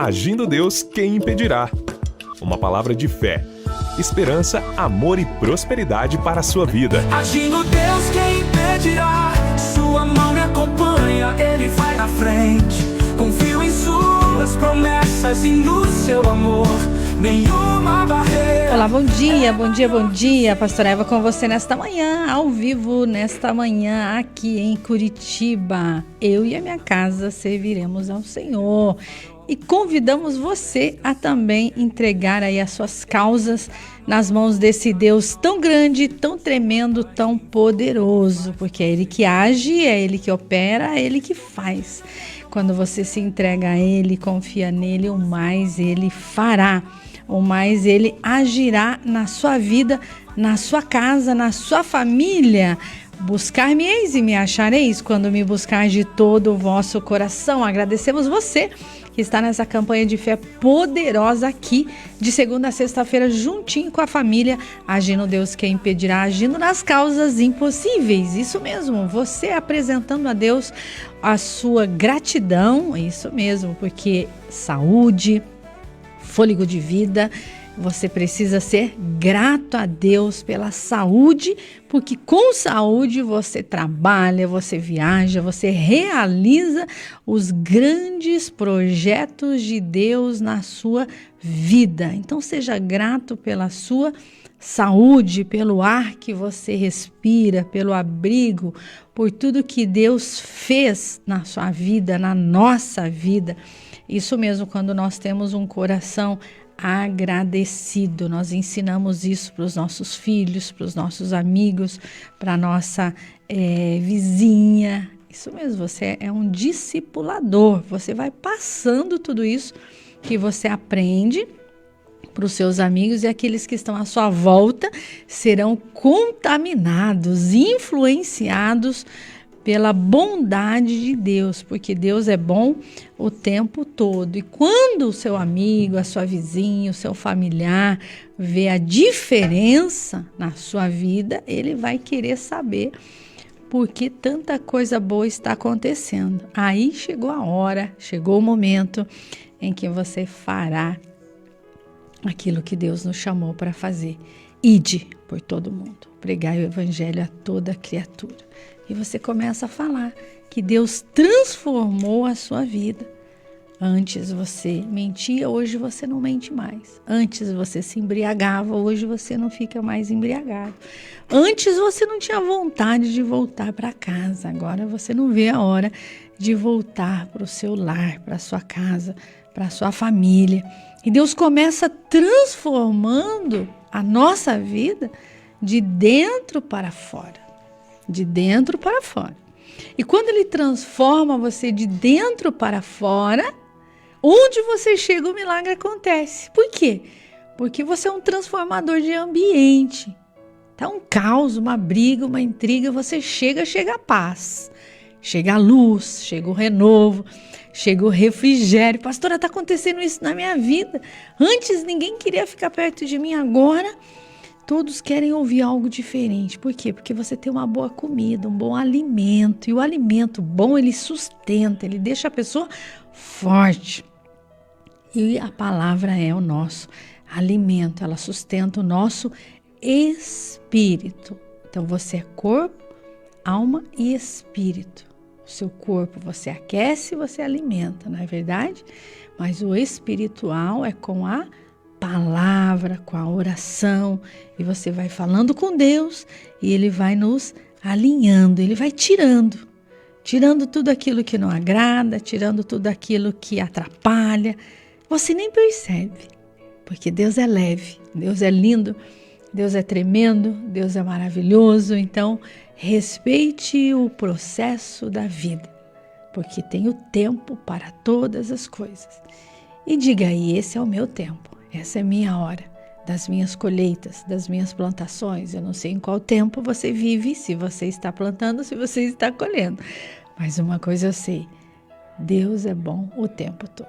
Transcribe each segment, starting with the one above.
Agindo Deus, quem impedirá? Uma palavra de fé, esperança, amor e prosperidade para a sua vida. Agindo Deus, quem impedirá? Sua mão me acompanha, Ele vai na frente. Confio em suas promessas e no seu amor, nenhuma barreira. Olá, bom dia, bom dia, bom dia. Pastora Eva com você nesta manhã, ao vivo, nesta manhã aqui em Curitiba. Eu e a minha casa serviremos ao Senhor. E convidamos você a também entregar aí as suas causas nas mãos desse Deus tão grande, tão tremendo, tão poderoso. Porque é Ele que age, é Ele que opera, é Ele que faz. Quando você se entrega a Ele, confia nele, o mais Ele fará. O mais Ele agirá na sua vida, na sua casa, na sua família. Buscar-me-eis e me achareis quando me buscar de todo o vosso coração. Agradecemos você que está nessa campanha de fé poderosa aqui, de segunda a sexta-feira, juntinho com a família, agindo Deus quem impedirá, agindo nas causas impossíveis. Isso mesmo, você apresentando a Deus a sua gratidão, isso mesmo, porque saúde, fôlego de vida, você precisa ser grato a Deus pela saúde, porque com saúde você trabalha, você viaja, você realiza os grandes projetos de Deus na sua vida. Então seja grato pela sua saúde, pelo ar que você respira, pelo abrigo, por tudo que Deus fez na sua vida, na nossa vida. Isso mesmo, quando nós temos um coração agradecido, nós ensinamos isso para os nossos filhos, para os nossos amigos, para a nossa vizinha. Isso mesmo, você é um discipulador, você vai passando tudo isso que você aprende para os seus amigos, e aqueles que estão à sua volta serão contaminados, influenciados pela bondade de Deus, porque Deus é bom o tempo todo. E quando o seu amigo, a sua vizinha, o seu familiar vê a diferença na sua vida, ele vai querer saber por que tanta coisa boa está acontecendo. Aí chegou a hora, chegou o momento em que você fará aquilo que Deus nos chamou para fazer. Ide por todo mundo, pregai o evangelho a toda criatura. E você começa a falar que Deus transformou a sua vida. Antes você mentia, hoje você não mente mais. Antes você se embriagava, hoje você não fica mais embriagado. Antes você não tinha vontade de voltar para casa, agora você não vê a hora de voltar para o seu lar, para a sua casa, para a sua família. E Deus começa transformando a nossa vida de dentro para fora. De dentro para fora. E quando Ele transforma você de dentro para fora, onde você chega, o milagre acontece. Por quê? Porque você é um transformador de ambiente. Tá um caos, uma briga, uma intriga, você chega a paz. Chega a luz, chega o renovo, chega o refrigério. Pastora, está acontecendo isso na minha vida. Antes ninguém queria ficar perto de mim, agora todos querem ouvir algo diferente. Por quê? Porque você tem uma boa comida, um bom alimento. E o alimento bom, ele sustenta, ele deixa a pessoa forte. E a palavra é o nosso alimento, ela sustenta o nosso espírito. Então você é corpo, alma e espírito. O seu corpo você aquece, você alimenta, não é verdade? Mas o espiritual é com a palavra, com a oração, e você vai falando com Deus e Ele vai nos alinhando, Ele vai tirando tudo aquilo que não agrada, tirando tudo aquilo que atrapalha. Você nem percebe, porque Deus é leve, Deus é lindo, Deus é tremendo, Deus é maravilhoso. Então respeite o processo da vida, porque tem o tempo para todas as coisas. E diga aí, esse é o meu tempo. Essa é minha hora, das minhas colheitas, das minhas plantações. Eu não sei em qual tempo você vive, se você está plantando, se você está colhendo. Mas uma coisa eu sei, Deus é bom o tempo todo.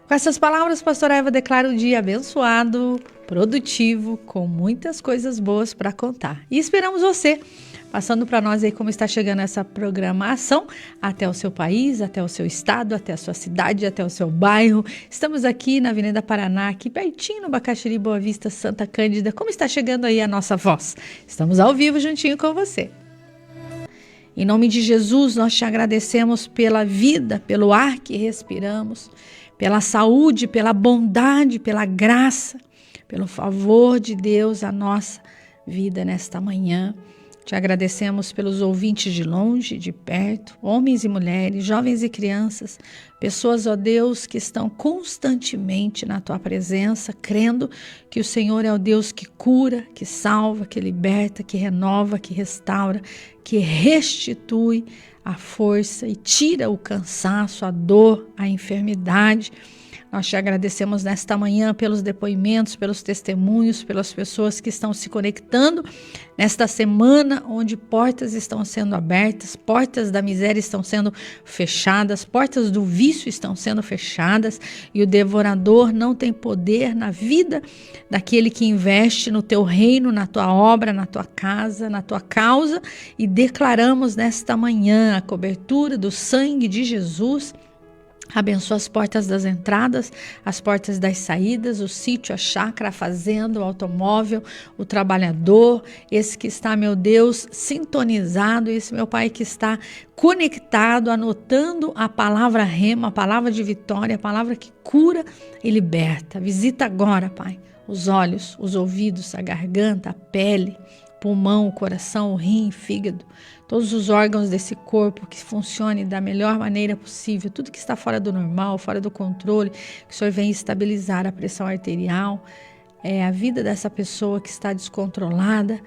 Com essas palavras, pastora Eva declara o dia abençoado, produtivo, com muitas coisas boas para contar. E esperamos você passando para nós aí como está chegando essa programação até o seu país, até o seu estado, até a sua cidade, até o seu bairro. Estamos aqui na Avenida Paraná, aqui pertinho no Bacaxiri, Boa Vista, Santa Cândida. Como está chegando aí a nossa voz? Estamos ao vivo juntinho com você. Em nome de Jesus, nós te agradecemos pela vida, pelo ar que respiramos, pela saúde, pela bondade, pela graça, pelo favor de Deus à nossa vida nesta manhã. Te agradecemos pelos ouvintes de longe, de perto, homens e mulheres, jovens e crianças, pessoas, ó Deus, que estão constantemente na Tua presença, crendo que o Senhor é o Deus que cura, que salva, que liberta, que renova, que restaura, que restitui a força e tira o cansaço, a dor, a enfermidade. Nós te agradecemos nesta manhã pelos depoimentos, pelos testemunhos, pelas pessoas que estão se conectando nesta semana onde portas estão sendo abertas, portas da miséria estão sendo fechadas, portas do vício estão sendo fechadas e o devorador não tem poder na vida daquele que investe no teu reino, na tua obra, na tua casa, na tua causa, e declaramos nesta manhã a cobertura do sangue de Jesus. Abençoa as portas das entradas, as portas das saídas, o sítio, a chácara, a fazenda, o automóvel, o trabalhador, esse que está, meu Deus, sintonizado, esse meu Pai que está conectado, anotando a palavra rema, a palavra de vitória, a palavra que cura e liberta. Visita agora, Pai, os olhos, os ouvidos, a garganta, a pele, pulmão, o coração, o rim, fígado, todos os órgãos desse corpo que funcione da melhor maneira possível, tudo que está fora do normal, fora do controle, que o Senhor venha estabilizar a pressão arterial, a vida dessa pessoa que está descontrolada,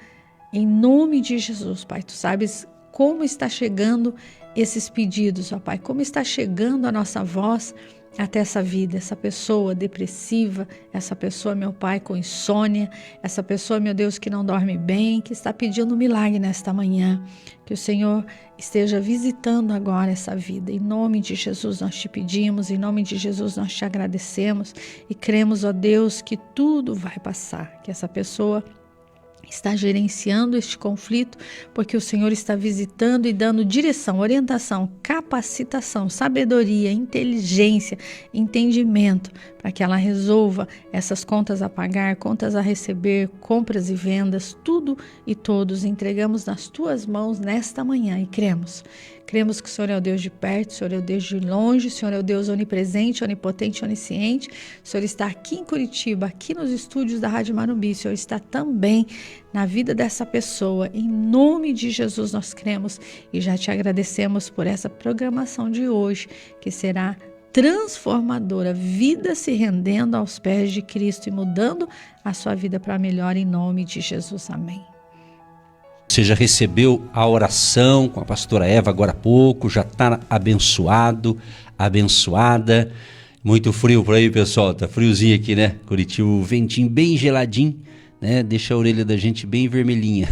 em nome de Jesus, Pai. Tu sabes como está chegando esses pedidos, ó Pai, como está chegando a nossa voz até essa vida, essa pessoa depressiva, essa pessoa, meu Pai, com insônia, essa pessoa, meu Deus, que não dorme bem, que está pedindo um milagre nesta manhã, que o Senhor esteja visitando agora essa vida. Em nome de Jesus nós te pedimos, em nome de Jesus nós te agradecemos e cremos, ó Deus, que tudo vai passar, que essa pessoa está gerenciando este conflito, porque o Senhor está visitando e dando direção, orientação, capacitação, sabedoria, inteligência, entendimento, para que ela resolva essas contas a pagar, contas a receber, compras e vendas, tudo e todos entregamos nas tuas mãos nesta manhã e cremos que o Senhor é o Deus de perto, o Senhor é o Deus de longe, o Senhor é o Deus onipresente, onipotente, onisciente. O Senhor está aqui em Curitiba, aqui nos estúdios da Rádio Marumbi. O Senhor está também na vida dessa pessoa. Em nome de Jesus nós cremos e já te agradecemos por essa programação de hoje, que será transformadora, vida se rendendo aos pés de Cristo e mudando a sua vida para melhor, em nome de Jesus. Amém. Você já recebeu a oração com a pastora Eva agora há pouco, já está abençoado, abençoada. Muito frio por aí, pessoal, tá friozinho aqui, né? Curitiba, o ventinho bem geladinho, né? Deixa a orelha da gente bem vermelhinha.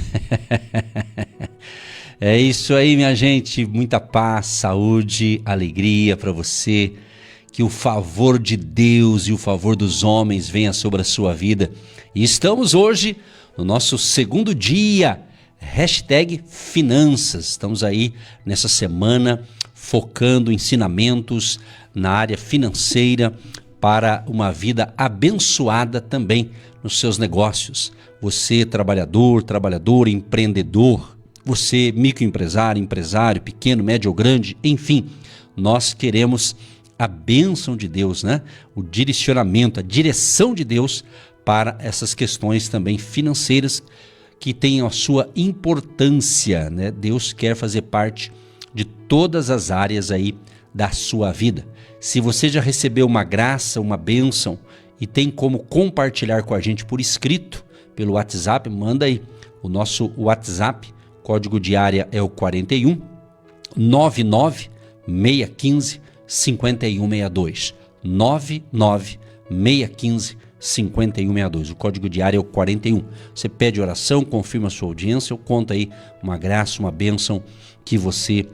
É isso aí, minha gente, muita paz, saúde, alegria para você. Que o favor de Deus e o favor dos homens venha sobre a sua vida. E estamos hoje no nosso segundo dia, #finanças. Estamos aí nessa semana focando ensinamentos na área financeira para uma vida abençoada também nos seus negócios. Você trabalhador, trabalhadora, empreendedor, você microempresário, empresário, pequeno, médio ou grande, enfim, nós queremos a bênção de Deus, né? O direcionamento, a direção de Deus para essas questões também financeiras que tenham a sua importância, né? Deus quer fazer parte de todas as áreas aí da sua vida. Se você já recebeu uma graça, uma bênção e tem como compartilhar com a gente por escrito, pelo WhatsApp, manda aí o nosso WhatsApp, código de área é o 41 99 615 5162, 99 615 5162, o código de área é o 41. Você pede oração, confirma a sua audiência, ou conta aí uma graça, uma bênção que você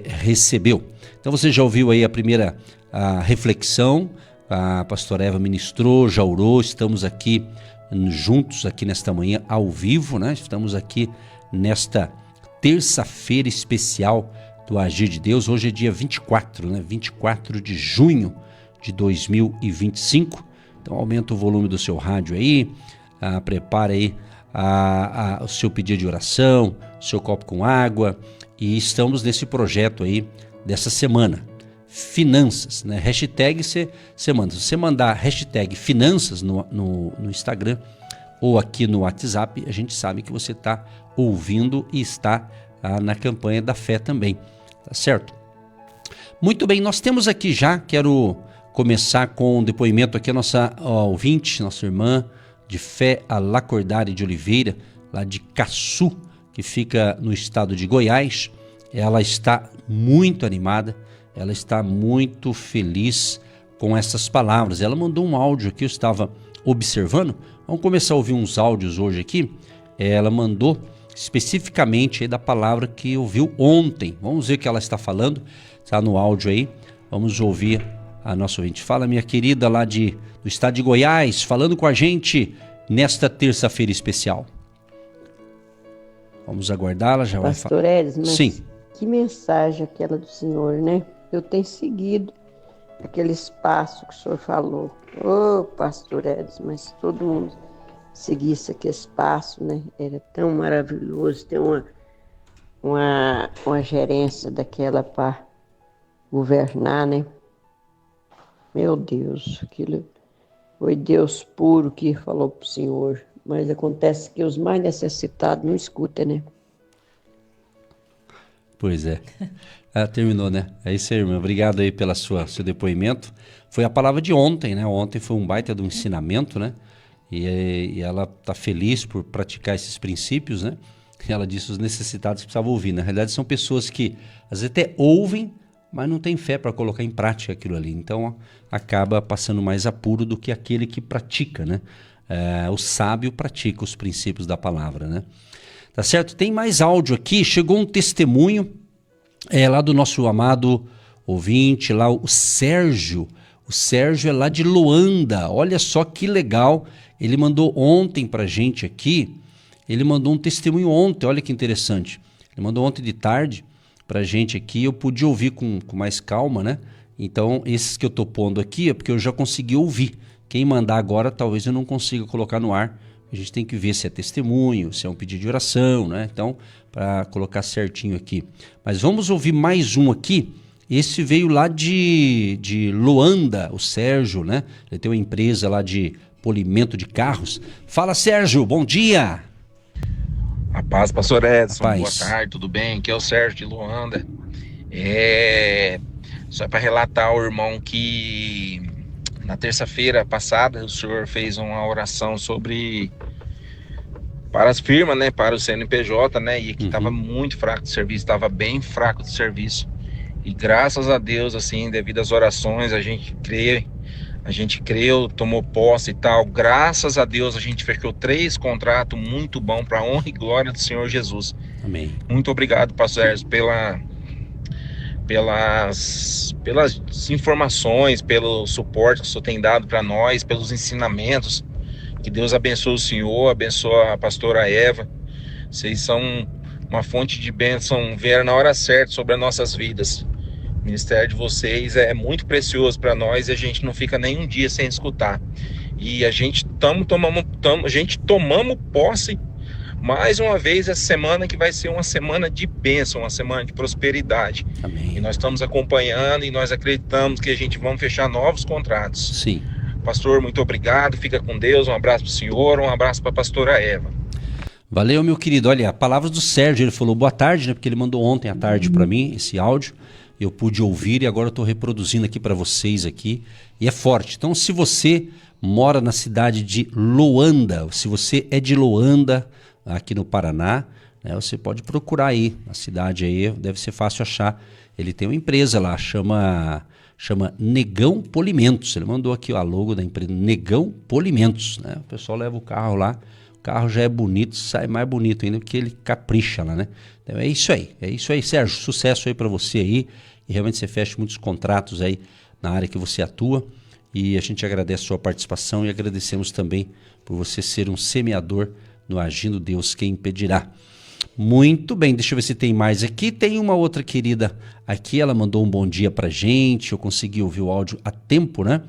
recebeu. Então você já ouviu aí a primeira reflexão, a pastora Eva ministrou, já orou, estamos aqui juntos aqui nesta manhã ao vivo, né? Estamos aqui nesta terça-feira especial do Agir de Deus. Hoje é dia 24, né? 24 de junho de 2025. Então aumenta o volume do seu rádio aí, prepara aí o seu pedido de oração, o seu copo com água, e estamos nesse projeto aí dessa semana. Finanças, né? Hashtag você manda. Se você mandar hashtag finanças no Instagram ou aqui no WhatsApp, a gente sabe que você está ouvindo e está na campanha da fé também, tá certo? Muito bem, nós temos aqui já, quero começar com um depoimento aqui, a nossa ouvinte, nossa irmã de fé, a Lacordari de Oliveira, lá de Caçu, que fica no estado de Goiás. Ela está muito animada, ela está muito feliz com essas palavras. Ela mandou um áudio aqui, eu estava observando. Vamos começar a ouvir uns áudios hoje aqui. Ela mandou especificamente aí da palavra que ouviu ontem. Vamos ver o que ela está falando, está no áudio aí. Vamos ouvir a nossa ouvinte. Fala, minha querida, lá do estado de Goiás, falando com a gente nesta terça-feira especial. Vamos aguardá-la, já vai falar. Pastor Edson, mas sim, que mensagem aquela do senhor, né? Eu tenho seguido aquele espaço que o senhor falou. Ô, pastor Edson, mas se todo mundo seguisse aquele espaço, né? Era tão maravilhoso ter uma gerência daquela para governar, né? Meu Deus, aquilo foi Deus puro que falou para o senhor. Mas acontece que os mais necessitados não escutam, né? Pois é. Terminou, né? É isso aí, irmã. Obrigado aí pelo seu depoimento. Foi a palavra de ontem, né? Ontem foi um baita de um ensinamento, né? E ela está feliz por praticar esses princípios, né? E ela disse os necessitados que precisavam ouvir. Na realidade, são pessoas que às vezes até ouvem, mas não tem fé para colocar em prática aquilo ali. Então, acaba passando mais apuro do que aquele que pratica, né? O sábio pratica os princípios da palavra, né? Tá certo? Tem mais áudio aqui. Chegou um testemunho lá do nosso amado ouvinte, lá o Sérgio. O Sérgio é lá de Luanda. Olha só que legal. Ele mandou ontem pra gente aqui. Ele mandou um testemunho ontem. Olha que interessante. Ele mandou ontem de tarde pra gente aqui, eu pude ouvir com mais calma, né? Então, esses que eu tô pondo aqui é porque eu já consegui ouvir. Quem mandar agora, talvez eu não consiga colocar no ar. A gente tem que ver se é testemunho, se é um pedido de oração, né? Então, para colocar certinho aqui. Mas vamos ouvir mais um aqui. Esse veio lá de Luanda, o Sérgio, né? Ele tem uma empresa lá de polimento de carros. Fala, Sérgio, bom dia! A paz, pastor Edson, Paz. Boa tarde, tudo bem? Aqui é o Sérgio de Luanda. Só para relatar ao irmão que na terça-feira passada o senhor fez uma oração para as firmas, né, para o CNPJ, né, e que estava muito fraco de serviço, estava bem fraco de serviço. E graças a Deus, assim, devido às orações, a gente creu, tomou posse e tal. Graças a Deus a gente fechou 3 contratos muito bons para a honra e glória do Senhor Jesus. Amém. Muito obrigado, pastor Sérgio, pelas informações, pelo suporte que o senhor tem dado para nós, pelos ensinamentos. Que Deus abençoe o senhor, abençoe a pastora Eva. Vocês são uma fonte de bênção, vieram na hora certa sobre as nossas vidas. O ministério de vocês é muito precioso para nós e a gente não fica nem um dia sem escutar. E a gente tomamos posse mais uma vez essa semana, que vai ser uma semana de bênção, uma semana de prosperidade. Amém. E nós estamos acompanhando e nós acreditamos que a gente vai fechar novos contratos. Sim. Pastor, muito obrigado, fica com Deus, um abraço para o senhor, um abraço para a pastora Eva. Valeu, meu querido. Olha, a palavra do Sérgio, ele falou boa tarde, né? Porque ele mandou ontem à tarde para mim esse áudio. Eu pude ouvir e agora eu estou reproduzindo aqui para vocês aqui. E é forte. Então, se você mora na cidade de Luanda, se você é de Luanda, aqui no Paraná, né, você pode procurar aí, na cidade aí, deve ser fácil achar. Ele tem uma empresa lá, chama Negão Polimentos. Ele mandou aqui a logo da empresa, Negão Polimentos, né? O pessoal leva o carro lá, o carro já é bonito, sai mais bonito ainda, porque ele capricha lá, né? Então é isso aí, Sérgio, sucesso aí para você aí, e realmente você fecha muitos contratos aí na área que você atua, e a gente agradece a sua participação e agradecemos também por você ser um semeador no Agindo Deus Quem Impedirá. Muito bem, deixa eu ver se tem mais aqui. Tem uma outra querida aqui, ela mandou um bom dia pra gente, eu consegui ouvir o áudio a tempo, né?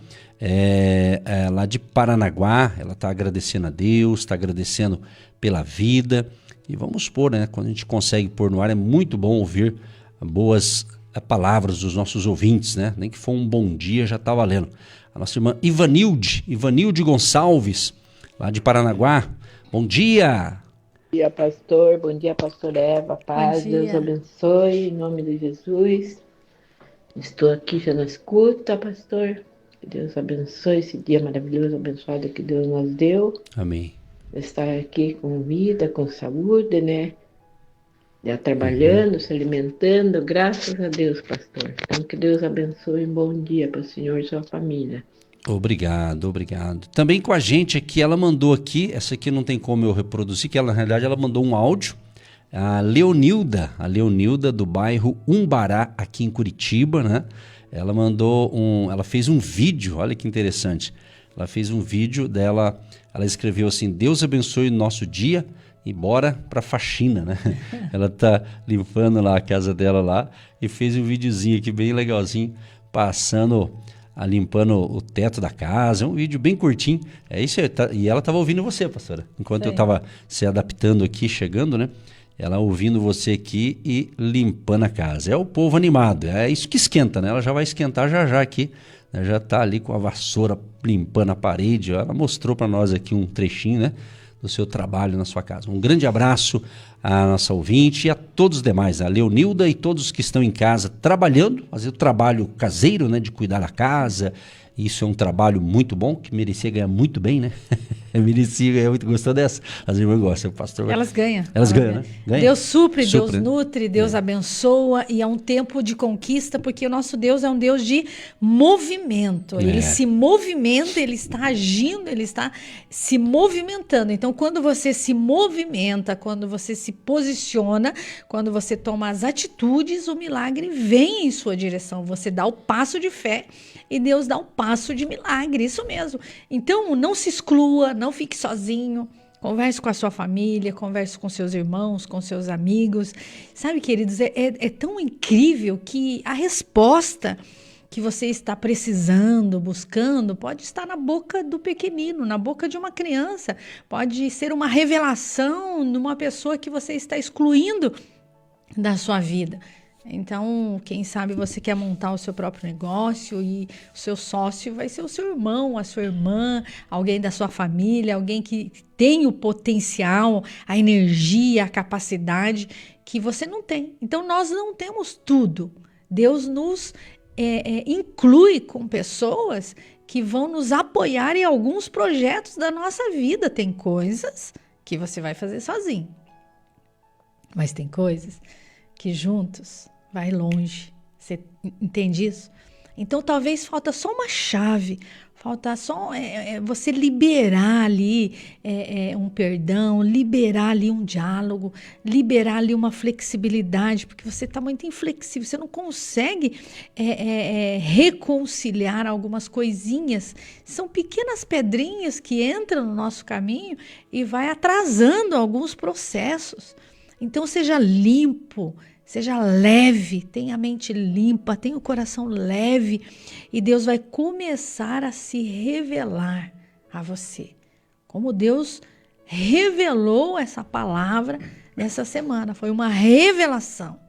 Lá de Paranaguá, ela está agradecendo a Deus, está agradecendo pela vida. E vamos pôr, né? Quando a gente consegue pôr no ar, é muito bom ouvir boas palavras dos nossos ouvintes, né? Nem que for um bom dia, já está valendo. A nossa irmã Ivanilde Gonçalves, lá de Paranaguá. Bom dia! Bom dia, pastor. Bom dia, pastor Eva. Paz, Deus abençoe, em nome de Jesus. Estou aqui já na escuta, pastor. Que Deus abençoe esse dia maravilhoso, abençoado que Deus nos deu. Amém. Estar aqui com vida, com saúde, né? Já trabalhando, se alimentando, graças a Deus, pastor. Então, que Deus abençoe, um bom dia para o senhor e sua família. Obrigado. Também com a gente aqui, ela mandou aqui, essa aqui não tem como eu reproduzir, que ela, na realidade ela mandou um áudio. A Leonilda do bairro Umbará, aqui em Curitiba, né? Ela fez um vídeo, olha que interessante. Ela fez um vídeo dela, ela escreveu assim: Deus abençoe o nosso dia e bora pra faxina, né? Ela tá limpando lá a casa dela lá e fez um videozinho aqui bem legalzinho, limpando o teto da casa. É um vídeo bem curtinho. É isso aí. E ela estava ouvindo você, pastora. Enquanto eu estava se adaptando aqui, chegando, né? Ela ouvindo você aqui e limpando a casa. É o povo animado. É isso que esquenta, né? Ela já vai esquentar já aqui. Né? Já está ali com a vassoura limpando a parede. Ela mostrou para nós aqui um trechinho, né? Do seu trabalho na sua casa. Um grande abraço à nossa ouvinte e a todos os demais, a Leonilda e todos que estão em casa trabalhando, fazer o trabalho caseiro, né, de cuidar da casa. Isso é um trabalho muito bom, que merecia ganhar muito bem, né? Merecia ganhar muito. Gostou dessa? As irmãs gostam, o pastor. Elas ganham. Elas ganham, né? Ganha. Deus supre, Deus nutre, Deus abençoa, e é um tempo de conquista, porque o nosso Deus é um Deus de movimento. Ele se movimenta, ele está agindo, ele está se movimentando. Então, quando você se movimenta, quando você se posiciona, quando você toma as atitudes, o milagre vem em sua direção. Você dá o passo de fé e Deus dá um passo de milagre, isso mesmo. Então, não se exclua, não fique sozinho. Converse com a sua família, converse com seus irmãos, com seus amigos. Sabe, queridos, é tão incrível que a resposta que você está precisando, buscando, pode estar na boca do pequenino, na boca de uma criança. Pode ser uma revelação de uma pessoa que você está excluindo da sua vida. Então, quem sabe você quer montar o seu próprio negócio e o seu sócio vai ser o seu irmão, a sua irmã, alguém da sua família, alguém que tem o potencial, a energia, a capacidade que você não tem. Então, nós não temos tudo. Deus nos inclui com pessoas que vão nos apoiar em alguns projetos da nossa vida. Tem coisas que você vai fazer sozinho, mas tem coisas que juntos vai longe. Você entende isso? Então, talvez falta só uma chave, falta só você liberar ali um perdão, liberar ali um diálogo, liberar ali uma flexibilidade, porque você está muito inflexível, você não consegue reconciliar algumas coisinhas. São pequenas pedrinhas que entram no nosso caminho e vai atrasando alguns processos. Então, seja limpo, seja leve, tenha a mente limpa, tenha o coração leve e Deus vai começar a se revelar a você. Como Deus revelou essa palavra nessa semana. Foi uma revelação,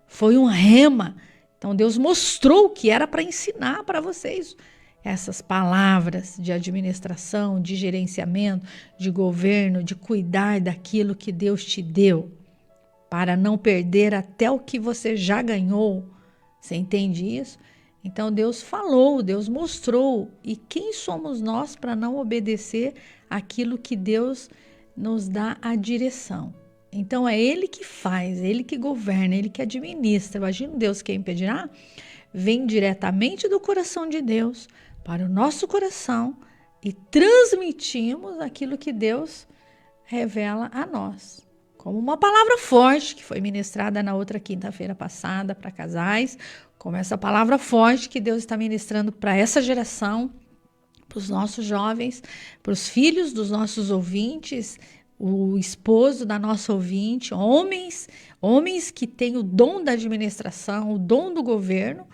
foi um rema. Então Deus mostrou o que era para ensinar para vocês. Essas palavras de administração, de gerenciamento, de governo, de cuidar daquilo que Deus te deu, para não perder até o que você já ganhou. Você entende isso? Então Deus falou, Deus mostrou. E quem somos nós para não obedecer aquilo que Deus nos dá a direção? Então é Ele que faz, é Ele que governa, é Ele que administra. Imagina Deus, quem impedirá? Vem diretamente do coração de Deus para o nosso coração e transmitimos aquilo que Deus revela a nós. Como uma palavra forte que foi ministrada na outra quinta-feira passada para casais, como essa palavra forte que Deus está ministrando para essa geração, para os nossos jovens, para os filhos dos nossos ouvintes, o esposo da nossa ouvinte, homens que têm o dom da administração, o dom do governo,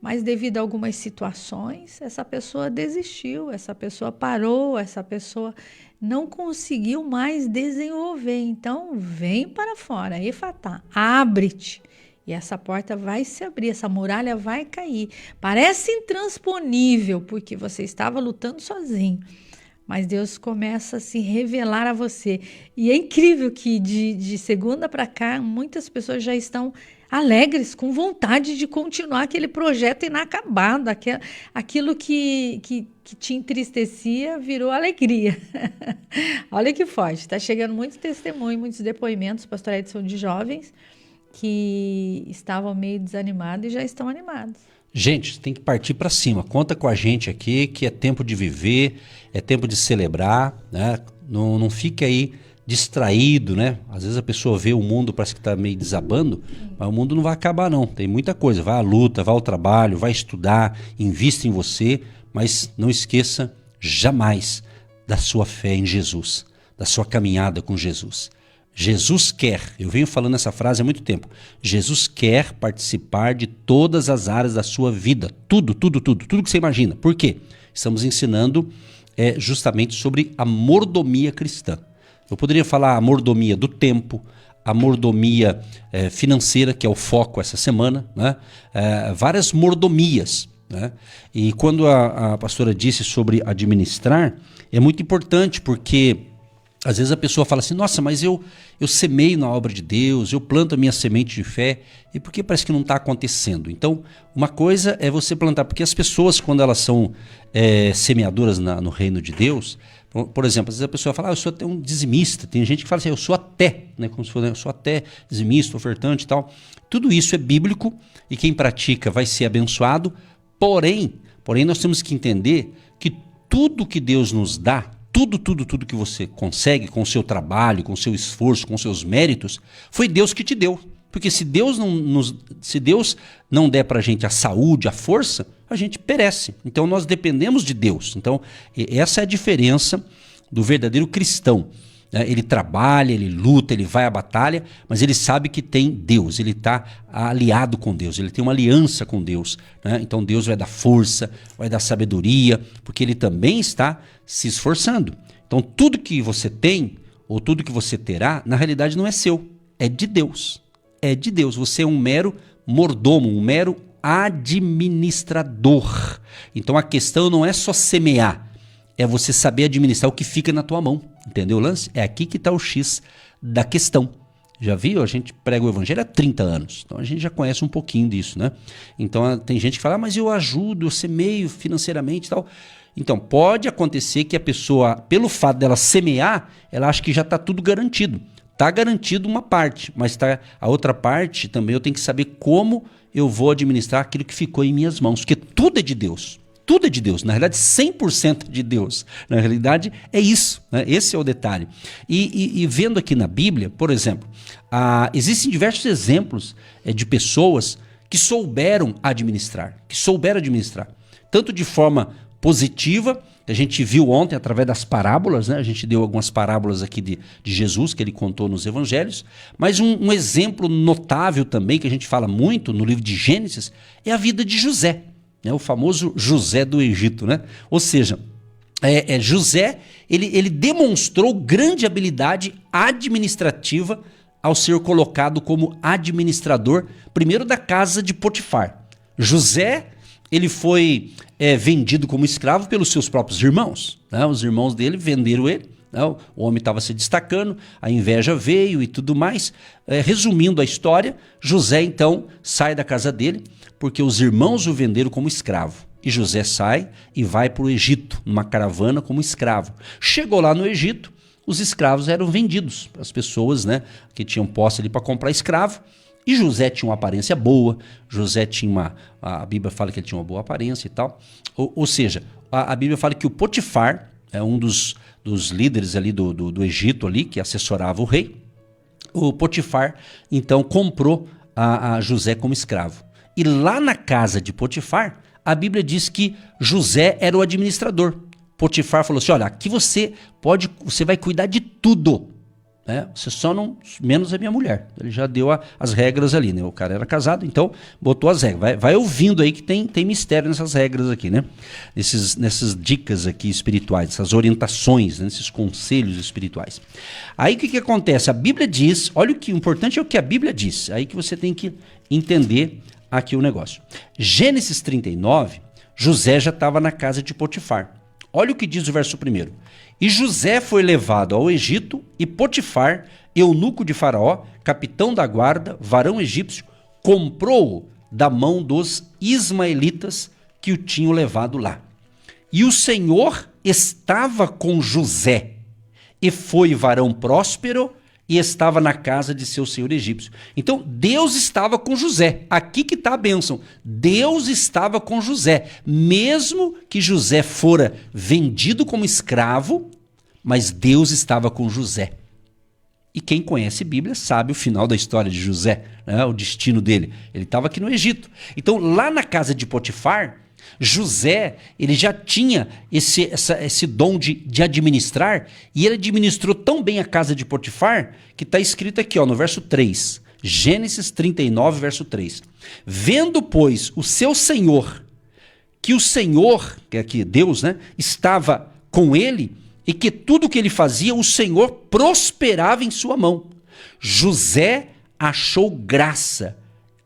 mas devido a algumas situações, essa pessoa desistiu, essa pessoa parou, essa pessoa não conseguiu mais desenvolver. Então, vem para fora, Efatá, abre-te. E essa porta vai se abrir, essa muralha vai cair. Parece intransponível, porque você estava lutando sozinho. Mas Deus começa a se revelar a você. E é incrível que de segunda para cá, muitas pessoas já estão alegres, com vontade de continuar aquele projeto inacabado. Aquilo que te entristecia virou alegria. Olha que forte. Está chegando muito testemunho, muitos depoimentos, pastor Edson, de jovens que estavam meio desanimados e já estão animados. Gente, tem que partir para cima. Conta com a gente aqui, que é tempo de viver, é tempo de celebrar, né? Não fique aí distraído, né? Às vezes a pessoa vê o mundo, parece que está meio desabando, mas o mundo não vai acabar não. Tem muita coisa. Vai à luta, vai ao trabalho, vai estudar, invista em você, mas não esqueça jamais da sua fé em Jesus, da sua caminhada com Jesus. Jesus quer, eu venho falando essa frase há muito tempo, Jesus quer participar de todas as áreas da sua vida, tudo que você imagina. Por quê? Estamos ensinando justamente sobre a mordomia cristã. Eu poderia falar a mordomia do tempo, a mordomia financeira, que é o foco essa semana, né? Várias mordomias, né? E quando a pastora disse sobre administrar, é muito importante, porque às vezes a pessoa fala assim, nossa, mas eu semeio na obra de Deus, eu planto a minha semente de fé, e por que parece que não está acontecendo? Então, uma coisa é você plantar, porque as pessoas, quando elas são semeadoras no reino de Deus, por exemplo, às vezes a pessoa fala, eu sou até um dizimista, tem gente que fala assim, eu sou até, né, como se fosse, eu sou até dizimista, ofertante e tal. Tudo isso é bíblico, e quem pratica vai ser abençoado, porém nós temos que entender que tudo que Deus nos dá, tudo que você consegue com o seu trabalho, com o seu esforço, com os seus méritos, foi Deus que te deu. Porque se Deus não der para a gente a saúde, a força, a gente perece. Então nós dependemos de Deus. Então essa é a diferença do verdadeiro cristão. Ele trabalha, ele luta, ele vai à batalha, mas ele sabe que tem Deus, ele está aliado com Deus, ele tem uma aliança com Deus, né? Então Deus vai dar força, vai dar sabedoria, porque ele também está se esforçando. Então tudo que você tem, ou tudo que você terá, na realidade não é seu, é de Deus. É de Deus, você é um mero mordomo, um mero administrador. Então a questão não é só semear, é você saber administrar o que fica na tua mão. Entendeu o lance? É aqui que está o X da questão. Já viu? A gente prega o evangelho há 30 anos. Então a gente já conhece um pouquinho disso, né? Então tem gente que fala, mas eu ajudo, eu semeio financeiramente e tal. Então pode acontecer que a pessoa, pelo fato dela semear, ela acha que já está tudo garantido. Está garantido uma parte, mas a outra parte também eu tenho que saber como eu vou administrar aquilo que ficou em minhas mãos. Porque tudo é de Deus. Tudo é de Deus, na realidade 100% de Deus, na realidade é isso, né? Esse é o detalhe. E vendo aqui na Bíblia, por exemplo, existem diversos exemplos de pessoas que souberam administrar, tanto de forma positiva, a gente viu ontem através das parábolas, né? A gente deu algumas parábolas aqui de Jesus que ele contou nos evangelhos, mas um exemplo notável também, que a gente fala muito no livro de Gênesis, é a vida de José. O famoso José do Egito, né? Ou seja, José ele demonstrou grande habilidade administrativa ao ser colocado como administrador, primeiro da casa de Potifar. José ele foi vendido como escravo pelos seus próprios irmãos, né? Os irmãos dele venderam ele, né? O homem estava se destacando, a inveja veio e tudo mais. Resumindo a história, José então sai da casa dele, porque os irmãos o venderam como escravo. E José sai e vai para o Egito, numa caravana como escravo. Chegou lá no Egito, os escravos eram vendidos para as pessoas, né, que tinham posse ali para comprar escravo. E José tinha uma aparência boa, José tinha a Bíblia fala que ele tinha uma boa aparência e tal. Ou seja, a Bíblia fala que o Potifar, um dos líderes ali do Egito, ali, que assessorava o rei, o Potifar, então, comprou a José como escravo. E lá na casa de Potifar, a Bíblia diz que José era o administrador. Potifar falou assim, olha, aqui você vai cuidar de tudo. né? Você só não, menos a minha mulher. Ele já deu as regras ali, né? O cara era casado, então botou as regras. Vai ouvindo aí que tem mistério nessas regras aqui, né? Nessas dicas aqui espirituais, essas orientações, né? Nesses conselhos espirituais. Aí o que acontece? A Bíblia diz, olha o importante é o que a Bíblia diz. Aí que você tem que entender aqui o negócio. Gênesis 39, José já estava na casa de Potifar. Olha o que diz o verso 1. E José foi levado ao Egito, e Potifar, eunuco de Faraó, capitão da guarda, varão egípcio, comprou-o da mão dos ismaelitas que o tinham levado lá. E o Senhor estava com José, e foi varão próspero, e estava na casa de seu senhor egípcio. Então, Deus estava com José. Aqui que está a bênção. Deus estava com José. Mesmo que José fora vendido como escravo, mas Deus estava com José. E quem conhece Bíblia sabe o final da história de José, né? O destino dele. Ele estava aqui no Egito. Então, lá na casa de Potifar, José, ele já tinha esse dom de administrar, e ele administrou tão bem a casa de Potifar, que está escrito aqui no verso 3, Gênesis 39, verso 3. Vendo, pois, o seu senhor, que o Senhor, que é aqui Deus, né, estava com ele, e que tudo que ele fazia, o Senhor prosperava em sua mão. José achou graça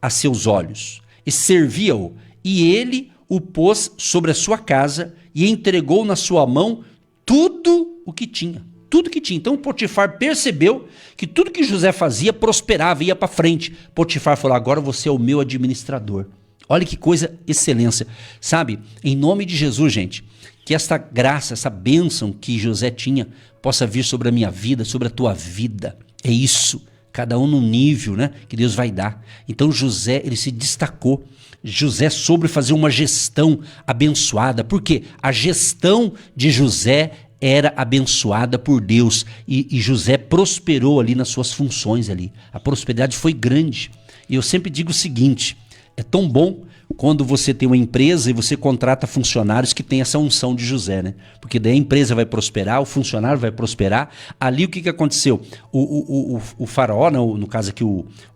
a seus olhos, e servia-o, e ele o pôs sobre a sua casa e entregou na sua mão tudo o que tinha. Tudo que tinha. Então Potifar percebeu que tudo que José fazia prosperava, ia para frente. Potifar falou, agora você é o meu administrador. Olha que coisa, excelência. Sabe, em nome de Jesus, gente, que esta graça, essa bênção que José tinha, possa vir sobre a minha vida, sobre a tua vida. É isso. Cada um no nível, né, que Deus vai dar. Então José, ele se destacou. José soube fazer uma gestão abençoada. Por quê? A gestão de José era abençoada por Deus. E José prosperou ali nas suas funções ali. A prosperidade foi grande. E eu sempre digo o seguinte, é tão bom quando você tem uma empresa e você contrata funcionários que tem essa unção de José, né? Porque daí a empresa vai prosperar, o funcionário vai prosperar. Ali o que aconteceu? O faraó, no caso aqui,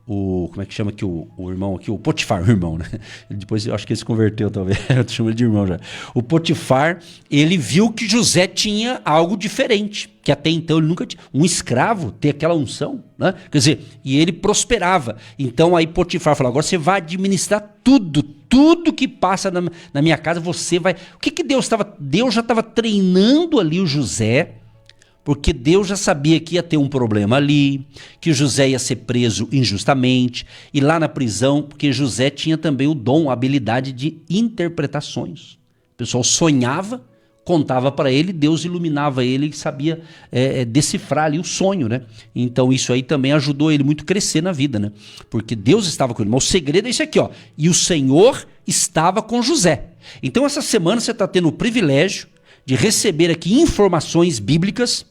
como é que chama aqui o irmão aqui? O Potifar, o irmão, né? Depois eu acho que ele se converteu talvez, eu chamo ele de irmão já. O Potifar, ele viu que José tinha algo diferente, que até então ele nunca tinha. Um escravo ter aquela unção, né? Quer dizer, e ele prosperava. Então aí Potifar falou, agora você vai administrar tudo que passa na minha casa, você vai... O que Deus estava... Deus já estava treinando ali o José, porque Deus já sabia que ia ter um problema ali, que o José ia ser preso injustamente, e lá na prisão, porque José tinha também o dom, a habilidade de interpretações. O pessoal sonhava, contava para ele, Deus iluminava ele e sabia decifrar ali o sonho, né? Então isso aí também ajudou ele muito a crescer na vida, né? Porque Deus estava com ele. Mas o segredo é isso aqui, e o Senhor estava com José. Então essa semana você está tendo o privilégio de receber aqui informações bíblicas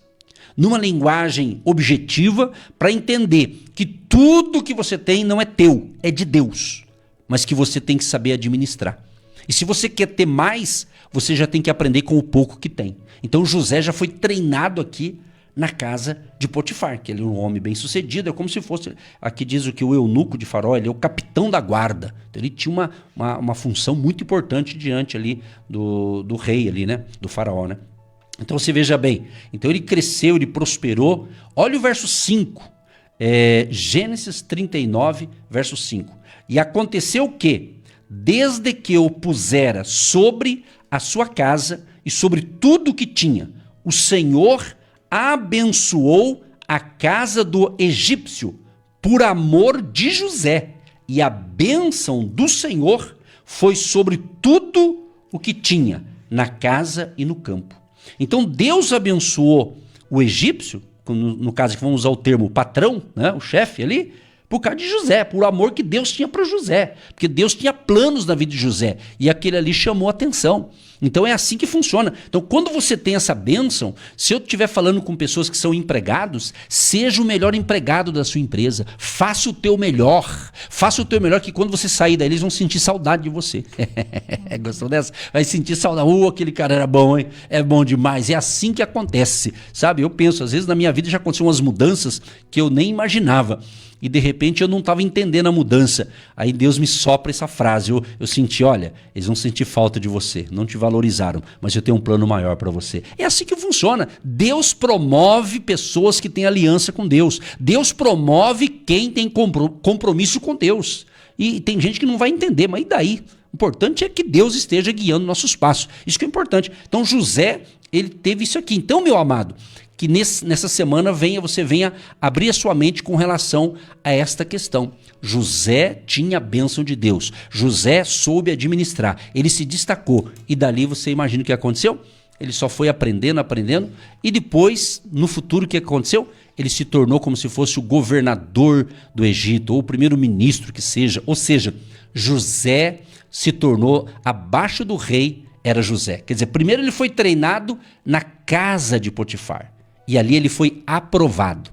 numa linguagem objetiva para entender que tudo que você tem não é teu, é de Deus, mas que você tem que saber administrar. E se você quer ter mais, você já tem que aprender com o pouco que tem. Então José já foi treinado aqui na casa de Potifar, que ele é um homem bem sucedido, é como se fosse, aqui diz o que o eunuco de Faraó, ele é o capitão da guarda. Então ele tinha uma função muito importante diante ali do rei ali, né, do Faraó, né. Então você veja bem, então ele cresceu, ele prosperou. Olha o verso 5, Gênesis 39, verso 5. E aconteceu o quê? Desde que o pusera sobre a sua casa e sobre tudo o que tinha, o Senhor abençoou a casa do egípcio por amor de José, e a bênção do Senhor foi sobre tudo o que tinha, na casa e no campo. Então Deus abençoou o egípcio, no caso que vamos usar o termo patrão, né, o chefe ali, Por causa de José, por amor que Deus tinha para José. Porque Deus tinha planos na vida de José. E aquele ali chamou a atenção. Então é assim que funciona. Então quando você tem essa bênção, se eu estiver falando com pessoas que são empregados, seja o melhor empregado da sua empresa. Faça o teu melhor. Faça o teu melhor, que quando você sair daí, eles vão sentir saudade de você. Gostou dessa? Vai sentir saudade. Aquele cara era bom, hein? É bom demais. É assim que acontece. Sabe, eu penso, às vezes na minha vida já aconteceram umas mudanças que eu nem imaginava. E de repente eu não estava entendendo a mudança. Aí Deus me sopra essa frase. Eu senti, olha, eles vão sentir falta de você. Não te valorizaram, mas eu tenho um plano maior para você. É assim que funciona. Deus promove pessoas que têm aliança com Deus. Deus promove quem tem compromisso com Deus. E tem gente que não vai entender, mas e daí? O importante é que Deus esteja guiando nossos passos. Isso que é importante. Então José, ele teve isso aqui. Então, meu amado, que nessa semana você venha abrir a sua mente com relação a esta questão. José tinha a bênção de Deus. José soube administrar. Ele se destacou. E dali você imagina o que aconteceu? Ele só foi aprendendo. E depois, no futuro, o que aconteceu? Ele se tornou como se fosse o governador do Egito, ou o primeiro-ministro que seja. Ou seja, José se tornou abaixo do rei, era José. Quer dizer, primeiro ele foi treinado na casa de Potifar. E ali ele foi aprovado.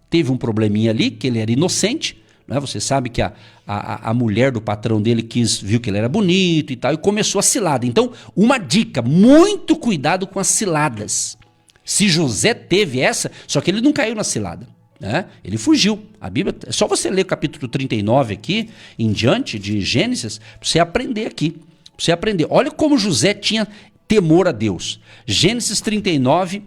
Teve um probleminha ali, que ele era inocente, né? Você sabe que a mulher do patrão dele viu que ele era bonito e tal, e começou a cilada. Então, uma dica, muito cuidado com as ciladas. Se José teve essa, só que ele não caiu na cilada, né? Ele fugiu. A Bíblia, é só você ler o capítulo 39 aqui, em diante de Gênesis, para você aprender aqui. Pra você aprender. Olha como José tinha temor a Deus. Gênesis 39,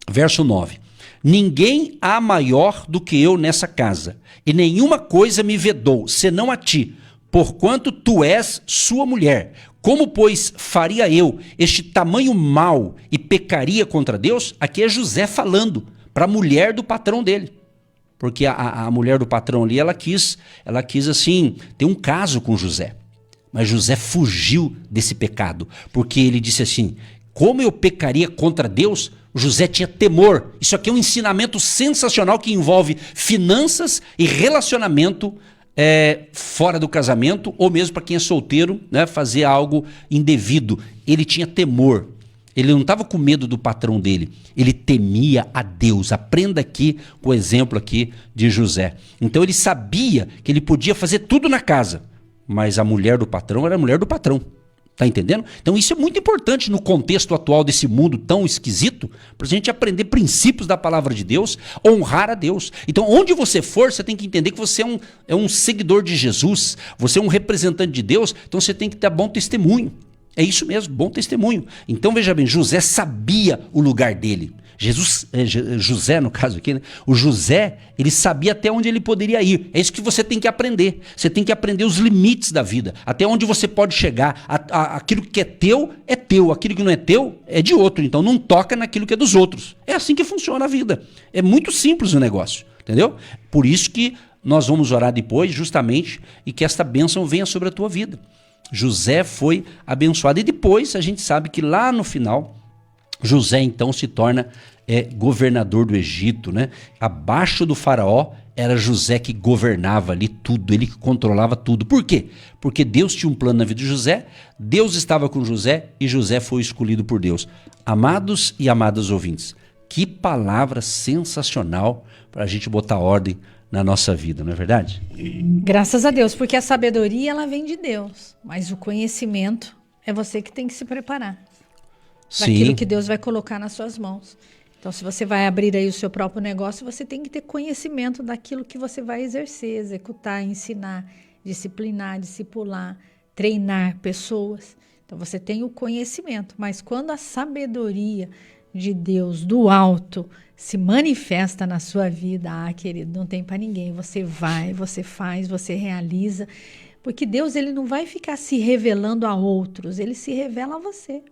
verso 9. Ninguém há maior do que eu nessa casa, e nenhuma coisa me vedou, senão a ti, porquanto tu és sua mulher. Como, pois, faria eu este tamanho mal e pecaria contra Deus? Aqui é José falando para a mulher do patrão dele. Porque a mulher do patrão ali, ela quis assim, ter um caso com José. Mas José fugiu desse pecado, porque ele disse assim, como eu pecaria contra Deus? José tinha temor. Isso aqui é um ensinamento sensacional que envolve finanças e relacionamento fora do casamento, ou mesmo para quem é solteiro, né, fazer algo indevido. Ele tinha temor. Ele não estava com medo do patrão dele. Ele temia a Deus. Aprenda aqui com o exemplo aqui de José. Então ele sabia que ele podia fazer tudo na casa, mas a mulher do patrão era a mulher do patrão. Tá entendendo? Então isso é muito importante no contexto atual desse mundo tão esquisito, para a gente aprender princípios da palavra de Deus, honrar a Deus. Então onde você for, você tem que entender que você é um seguidor de Jesus, você é um representante de Deus, então você tem que ter bom testemunho. É isso mesmo, bom testemunho. Então veja bem, José sabia o lugar dele. José, no caso aqui, né? O José, ele sabia até onde ele poderia ir. É isso que você tem que aprender. Você tem que aprender os limites da vida. Até onde você pode chegar. Aquilo que é teu, aquilo que não é teu, é de outro. Então não toca naquilo que é dos outros. É assim que funciona a vida. É muito simples o negócio, entendeu? Por isso que nós vamos orar depois, justamente, e que esta bênção venha sobre a tua vida. José foi abençoado. E depois a gente sabe que lá no final, José então se torna governador do Egito, né? Abaixo do faraó era José que governava ali tudo, ele que controlava tudo. Por quê? Porque Deus tinha um plano na vida de José, Deus estava com José e José foi escolhido por Deus. Amados e amadas ouvintes, que palavra sensacional para a gente botar ordem na nossa vida, não é verdade? Graças a Deus, porque a sabedoria ela vem de Deus, mas o conhecimento é você que tem que se preparar para aquilo que Deus vai colocar nas suas mãos. Então, se você vai abrir aí o seu próprio negócio, você tem que ter conhecimento daquilo que você vai exercer, executar, ensinar, disciplinar, discipular, treinar pessoas. Então, você tem o conhecimento, mas quando a sabedoria de Deus do alto se manifesta na sua vida, querido, não tem para ninguém. Você vai, você faz, você realiza, porque Deus ele não vai ficar se revelando a outros, ele se revela a você.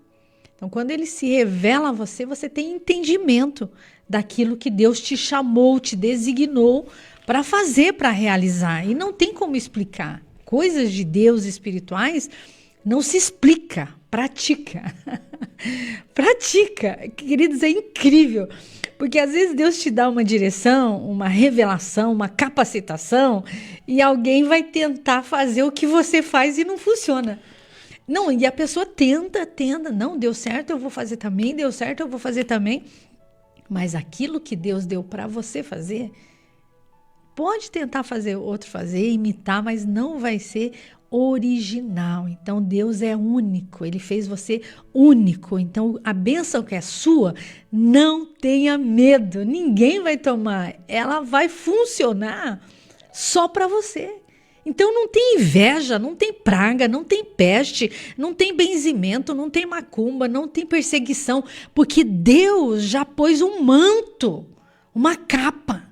Então, quando ele se revela a você, você tem entendimento daquilo que Deus te chamou, te designou para fazer, para realizar. E não tem como explicar. Coisas de Deus espirituais não se explica, pratica. Pratica. Queridos, é incrível. Porque às vezes Deus te dá uma direção, uma revelação, uma capacitação, e alguém vai tentar fazer o que você faz e não funciona. Não, e a pessoa tenta, não, deu certo, eu vou fazer também, deu certo, eu vou fazer também. Mas aquilo que Deus deu para você fazer, pode tentar fazer outro fazer, imitar, mas não vai ser original. Então Deus é único, Ele fez você único. Então a bênção que é sua, não tenha medo, ninguém vai tomar. Ela vai funcionar só para você. Então não tem inveja, não tem praga, não tem peste, não tem benzimento, não tem macumba, não tem perseguição, porque Deus já pôs um manto, uma capa.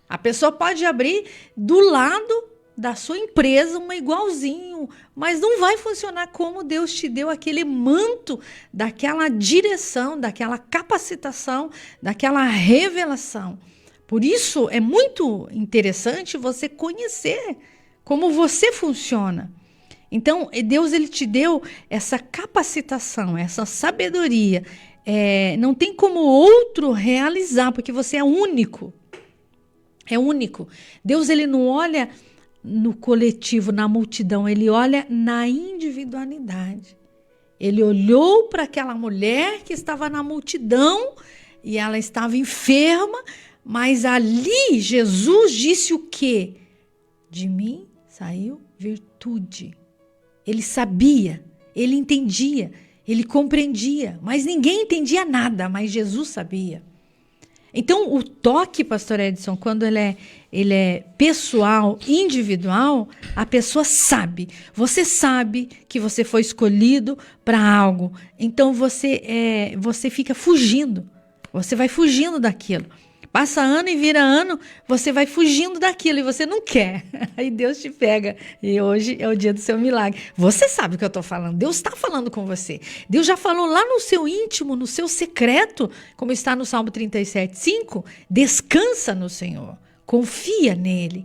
A pessoa pode abrir do lado da sua empresa uma igualzinho, mas não vai funcionar como Deus te deu aquele manto, daquela direção, daquela capacitação, daquela revelação. Por isso é muito interessante você conhecer como você funciona. Então, Deus ele te deu essa capacitação, essa sabedoria. Não tem como outro realizar, porque você é único. É único. Deus ele não olha no coletivo, na multidão, ele olha na individualidade. Ele olhou para aquela mulher que estava na multidão e ela estava enferma, mas ali Jesus disse o quê? De mim saiu virtude. Ele sabia, ele entendia, ele compreendia, mas ninguém entendia nada, mas Jesus sabia. Então, o toque, pastor Edson, quando ele é pessoal, individual, a pessoa sabe. Você sabe que você foi escolhido para algo. Então, você fica fugindo. Você vai fugindo daquilo. Passa ano e vira ano, você vai fugindo daquilo e você não quer. Aí Deus te pega. E hoje é o dia do seu milagre. Você sabe o que eu estou falando. Deus está falando com você. Deus já falou lá no seu íntimo, no seu secreto, como está no Salmo 37:5. Descansa no Senhor. Confia nele.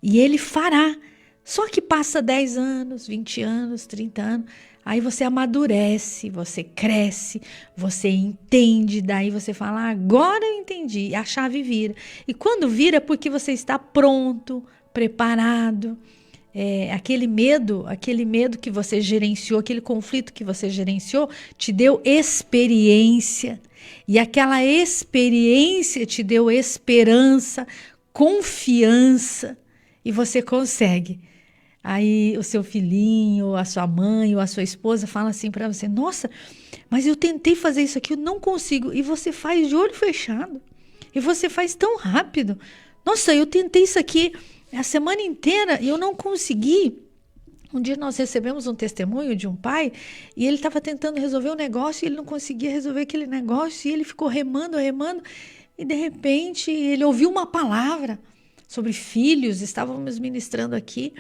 E ele fará. Só que passa 10 anos, 20 anos, 30 anos. Aí você amadurece, você cresce, você entende, daí você fala, agora eu entendi, a chave vira. E quando vira é porque você está pronto, preparado. Aquele medo que você gerenciou, aquele conflito que você gerenciou, te deu experiência. E aquela experiência te deu esperança, confiança, e você consegue. Aí o seu filhinho, a sua mãe ou a sua esposa fala assim para você, nossa, mas eu tentei fazer isso aqui, eu não consigo. E você faz de olho fechado. E você faz tão rápido. Nossa, eu tentei isso aqui a semana inteira e eu não consegui. Um dia nós recebemos um testemunho de um pai e ele estava tentando resolver um negócio e ele não conseguia resolver aquele negócio e ele ficou remando e de repente ele ouviu uma palavra sobre filhos, estávamos ministrando aqui,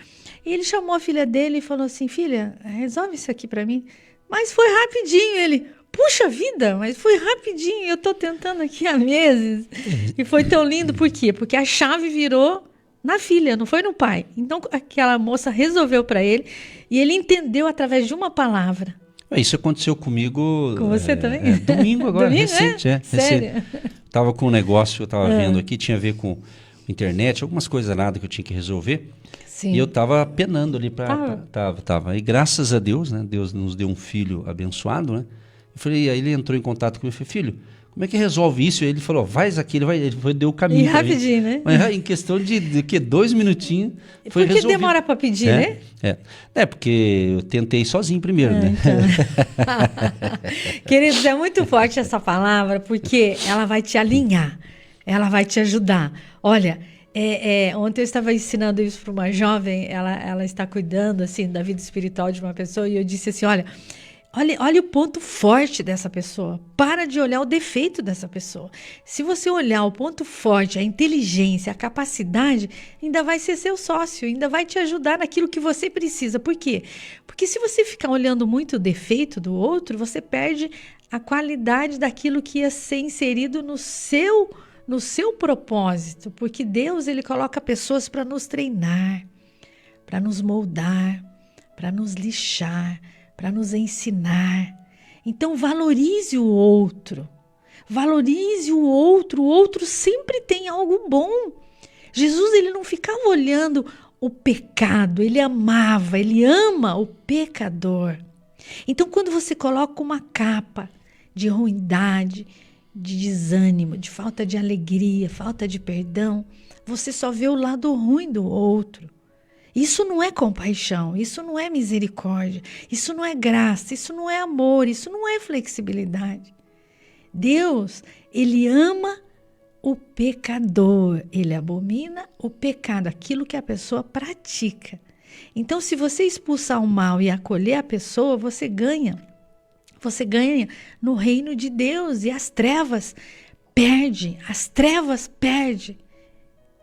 e ele chamou a filha dele e falou assim, filha, resolve isso aqui para mim. Mas foi rapidinho, ele, puxa vida, mas foi rapidinho, eu estou tentando aqui há meses. E foi tão lindo, por quê? Porque a chave virou na filha, não foi no pai. Então aquela moça resolveu para ele, e ele entendeu através de uma palavra. Isso aconteceu comigo. Com você também? Domingo agora, domingo, recente. Sério? Tava com um negócio que eu estava vendo aqui, tinha a ver com internet, algumas coisas nada que eu tinha que resolver. Sim. E eu estava penando ali tava. E graças a Deus, né? Deus nos deu um filho abençoado, né? Eu falei, aí ele entrou em contato comigo e falei, filho, como é que resolve isso? E ele falou, faz aqui, ele deu o caminho. E rapidinho, né? Mas em questão de 2 minutinhos foi resolvido. Porque demora para pedir, né? Porque eu tentei sozinho primeiro, né? Então. Queridos, é muito forte essa palavra, porque ela vai te alinhar, ela vai te ajudar. Olha, ontem eu estava ensinando isso para uma jovem, ela está cuidando assim da vida espiritual de uma pessoa, e eu disse assim, olha o ponto forte dessa pessoa. Para de olhar o defeito dessa pessoa. Se você olhar o ponto forte, a inteligência, a capacidade, ainda vai ser seu sócio, ainda vai te ajudar naquilo que você precisa. Por quê? Porque se você ficar olhando muito o defeito do outro, você perde a qualidade daquilo que ia ser inserido no seu propósito. Porque Deus, ele coloca pessoas para nos treinar, para nos moldar, para nos lixar, para nos ensinar. Então valorize o outro. Valorize o outro sempre tem algo bom. Jesus, ele não ficava olhando o pecado, ele amava, ele ama o pecador. Então, quando você coloca uma capa de ruindade, de desânimo, de falta de alegria, falta de perdão, você só vê o lado ruim do outro. Isso não é compaixão, isso não é misericórdia, isso não é graça, isso não é amor, isso não é flexibilidade. Deus, ele ama o pecador, ele abomina o pecado, aquilo que a pessoa pratica. Então, se você expulsar o mal e acolher a pessoa, você ganha. Você ganha no reino de Deus e as trevas perdem.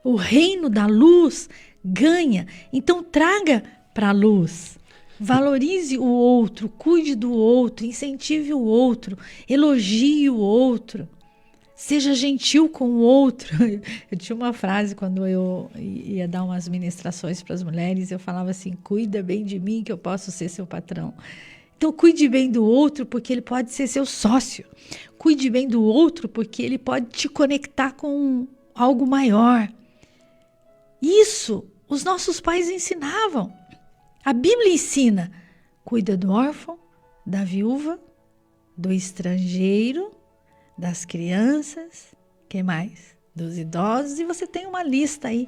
O reino da luz ganha. Então, traga para a luz. Valorize o outro, cuide do outro, incentive o outro, elogie o outro. Seja gentil com o outro. Eu tinha uma frase quando eu ia dar umas ministrações para as mulheres, eu falava assim: cuida bem de mim que eu posso ser seu patrão. Então, cuide bem do outro porque ele pode ser seu sócio. Cuide bem do outro porque ele pode te conectar com algo maior. Isso os nossos pais ensinavam. A Bíblia ensina: cuida do órfão, da viúva, do estrangeiro, das crianças, que mais? Dos idosos, e você tem uma lista aí.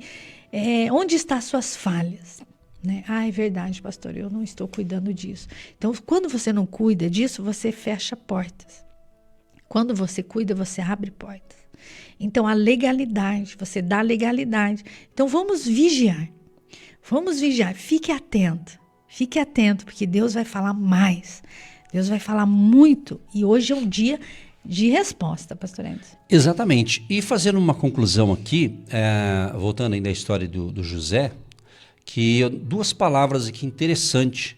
Onde estão as suas falhas? Né? É verdade, pastor, eu não estou cuidando disso. Então, quando você não cuida disso, você fecha portas. Quando você cuida, você abre portas. Então, a legalidade, você dá legalidade. Então, vamos vigiar. Fique atento, porque Deus vai falar mais. Deus vai falar muito, e hoje é um dia de resposta, pastor Edson. Exatamente. E fazendo uma conclusão aqui, voltando ainda à história do José, que duas palavras aqui interessantes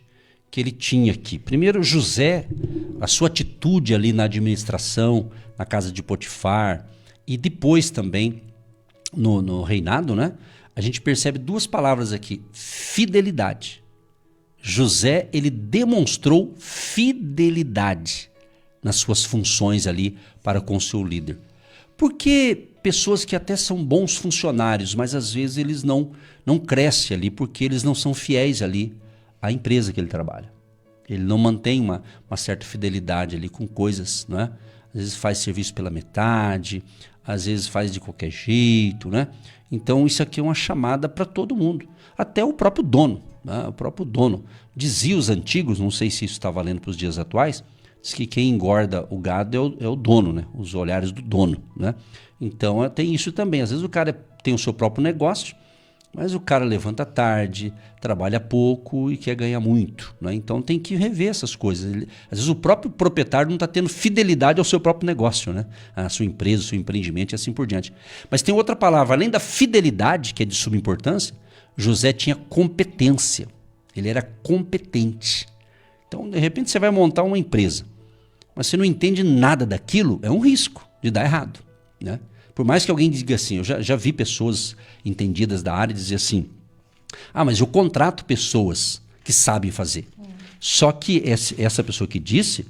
que ele tinha aqui. Primeiro, José, a sua atitude ali na administração, na casa de Potifar, e depois também no reinado, né? A gente percebe duas palavras aqui: fidelidade. José, ele demonstrou fidelidade nas suas funções ali para com o seu líder. Porque pessoas que até são bons funcionários, mas às vezes eles não crescem ali porque eles não são fiéis ali à empresa que ele trabalha. Ele não mantém uma certa fidelidade ali com coisas, não é? Às vezes faz serviço pela metade, às vezes faz de qualquer jeito, né? Então isso aqui é uma chamada para todo mundo, até o próprio dono, né? O próprio dono. Dizia os antigos, não sei se isso está valendo para os dias atuais, diz que quem engorda o gado é o dono, né? Os olhares do dono, né? Então tem isso também. Às vezes o cara tem o seu próprio negócio, mas o cara levanta tarde, trabalha pouco e quer ganhar muito, né? Então tem que rever essas coisas. Às vezes o próprio proprietário não está tendo fidelidade ao seu próprio negócio, né? A sua empresa, o seu empreendimento e assim por diante. Mas tem outra palavra, além da fidelidade, que é de suma importância, José tinha competência. Ele era competente. Então, de repente, você vai montar uma empresa, mas você não entende nada daquilo, é um risco de dar errado, né? Por mais que alguém diga assim, eu já vi pessoas entendidas da área dizer assim: mas eu contrato pessoas que sabem fazer. Só que essa pessoa que disse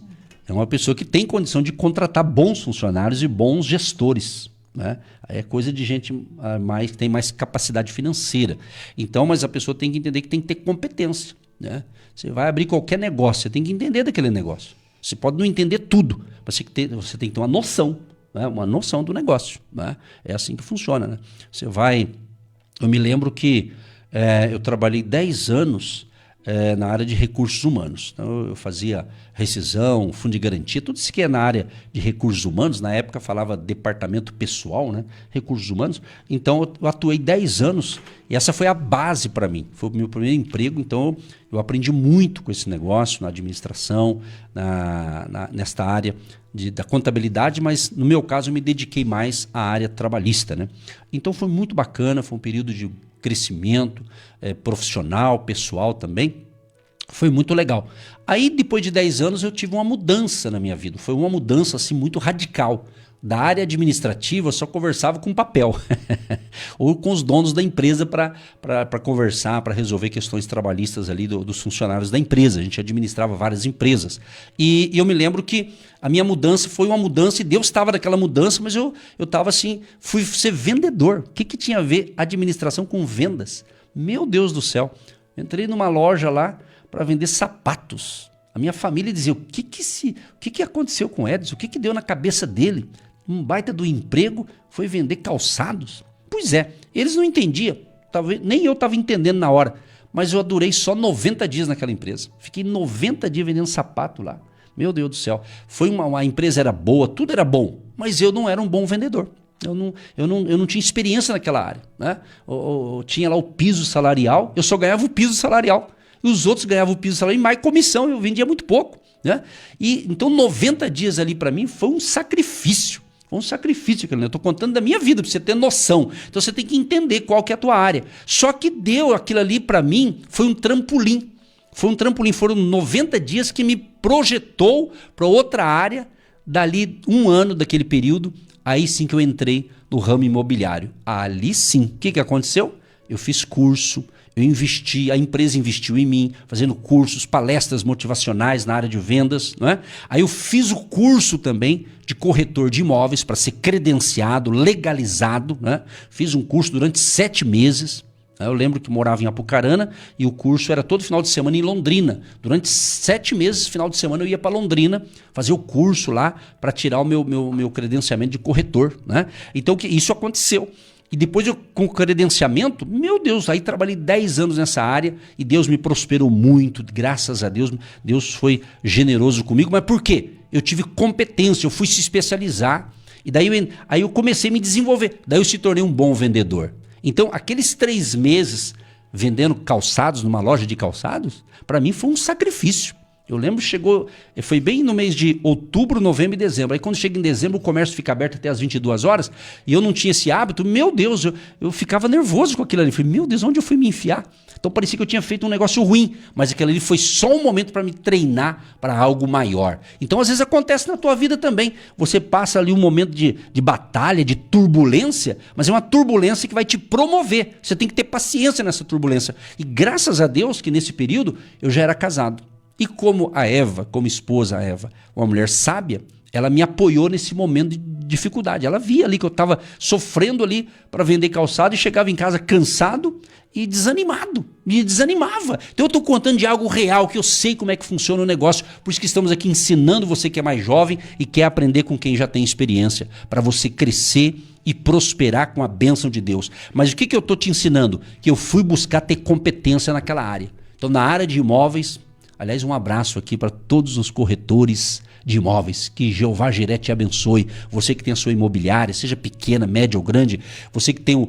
é uma pessoa que tem condição de contratar bons funcionários e bons gestores, né? É coisa de gente que tem mais capacidade financeira. Então, mas a pessoa tem que entender que tem que ter competência, né? Você vai abrir qualquer negócio, você tem que entender daquele negócio. Você pode não entender tudo, mas você tem que ter uma noção, né? Uma noção do negócio, né? É assim que funciona, né? Eu me lembro que eu trabalhei 10 anos na área de recursos humanos. Então, eu fazia rescisão, fundo de garantia, tudo isso que é na área de recursos humanos. Na época falava departamento pessoal, né? Recursos humanos. Então eu atuei 10 anos e essa foi a base para mim. Foi o meu primeiro emprego, então eu aprendi muito com esse negócio, na administração, nesta área da contabilidade, mas no meu caso eu me dediquei mais à área trabalhista, né? Então foi muito bacana, foi um período de crescimento profissional, pessoal também. Foi muito legal. Aí, depois de 10 anos, eu tive uma mudança na minha vida. Foi uma mudança assim, muito radical. Da área administrativa, eu só conversava com papel ou com os donos da empresa para conversar, para resolver questões trabalhistas ali dos funcionários da empresa. A gente administrava várias empresas. E eu me lembro que a minha mudança foi uma mudança e Deus estava naquela mudança, mas eu estava assim, fui ser vendedor. O que tinha a ver administração com vendas? Meu Deus do céu. Entrei numa loja lá para vender sapatos. A minha família dizia, o que aconteceu com o Edson? O que deu na cabeça dele? Um baita do emprego, foi vender calçados. Pois é, eles não entendiam, nem eu estava entendendo na hora, mas eu durei só 90 dias naquela empresa. Fiquei 90 dias vendendo sapato lá. Meu Deus do céu, a empresa era boa, tudo era bom, mas eu não era um bom vendedor. Eu não tinha experiência naquela área, né? Eu tinha lá o piso salarial, eu só ganhava o piso salarial. E os outros ganhavam o piso salarial e mais comissão, eu vendia muito pouco, né? E então 90 dias ali para mim foi um sacrifício. Um sacrifício, eu estou contando da minha vida, para você ter noção. Então você tem que entender qual que é a tua área. Só que deu aquilo ali para mim, foi um trampolim. Foi um trampolim, foram 90 dias que me projetou para outra área, dali 1 ano daquele período, aí sim que eu entrei no ramo imobiliário. Ali sim, o que aconteceu? Eu fiz curso, eu investi, a empresa investiu em mim, fazendo cursos, palestras motivacionais na área de vendas, não é? Aí eu fiz o curso também de corretor de imóveis para ser credenciado, legalizado, né? Fiz um curso durante 7 meses. Eu lembro que morava em Apucarana e o curso era todo final de semana em Londrina. Durante 7 meses, final de semana, eu ia para Londrina fazer o curso lá para tirar o meu credenciamento de corretor, né? Então isso aconteceu. E depois com o credenciamento, meu Deus, aí trabalhei 10 anos nessa área e Deus me prosperou muito, graças a Deus, Deus foi generoso comigo. Mas por quê? Eu tive competência, eu fui se especializar e daí aí eu comecei a me desenvolver, daí eu se tornei um bom vendedor. Então aqueles 3 meses vendendo calçados numa loja de calçados, para mim foi um sacrifício. Eu lembro, foi bem no mês de outubro, novembro e dezembro. Aí quando chega em dezembro, o comércio fica aberto até as 22 horas e eu não tinha esse hábito. Meu Deus, eu ficava nervoso com aquilo ali. Falei, meu Deus, onde eu fui me enfiar? Então parecia que eu tinha feito um negócio ruim, mas aquilo ali foi só um momento para me treinar para algo maior. Então às vezes acontece na tua vida também. Você passa ali um momento de batalha, de turbulência, mas é uma turbulência que vai te promover. Você tem que ter paciência nessa turbulência. E graças a Deus que nesse período eu já era casado. E como a Eva, como esposa a Eva, uma mulher sábia, ela me apoiou nesse momento de dificuldade. Ela via ali que eu estava sofrendo ali para vender calçado e chegava em casa cansado e desanimado. Me desanimava. Então eu estou contando de algo real, que eu sei como é que funciona o negócio. Por isso que estamos aqui ensinando você que é mais jovem e quer aprender com quem já tem experiência, para você crescer e prosperar com a bênção de Deus. Mas o que eu estou te ensinando? Que eu fui buscar ter competência naquela área. Então na área de imóveis, aliás, um abraço aqui para todos os corretores de imóveis, que Jeová Jiré te abençoe, você que tem a sua imobiliária, seja pequena, média ou grande, você que tem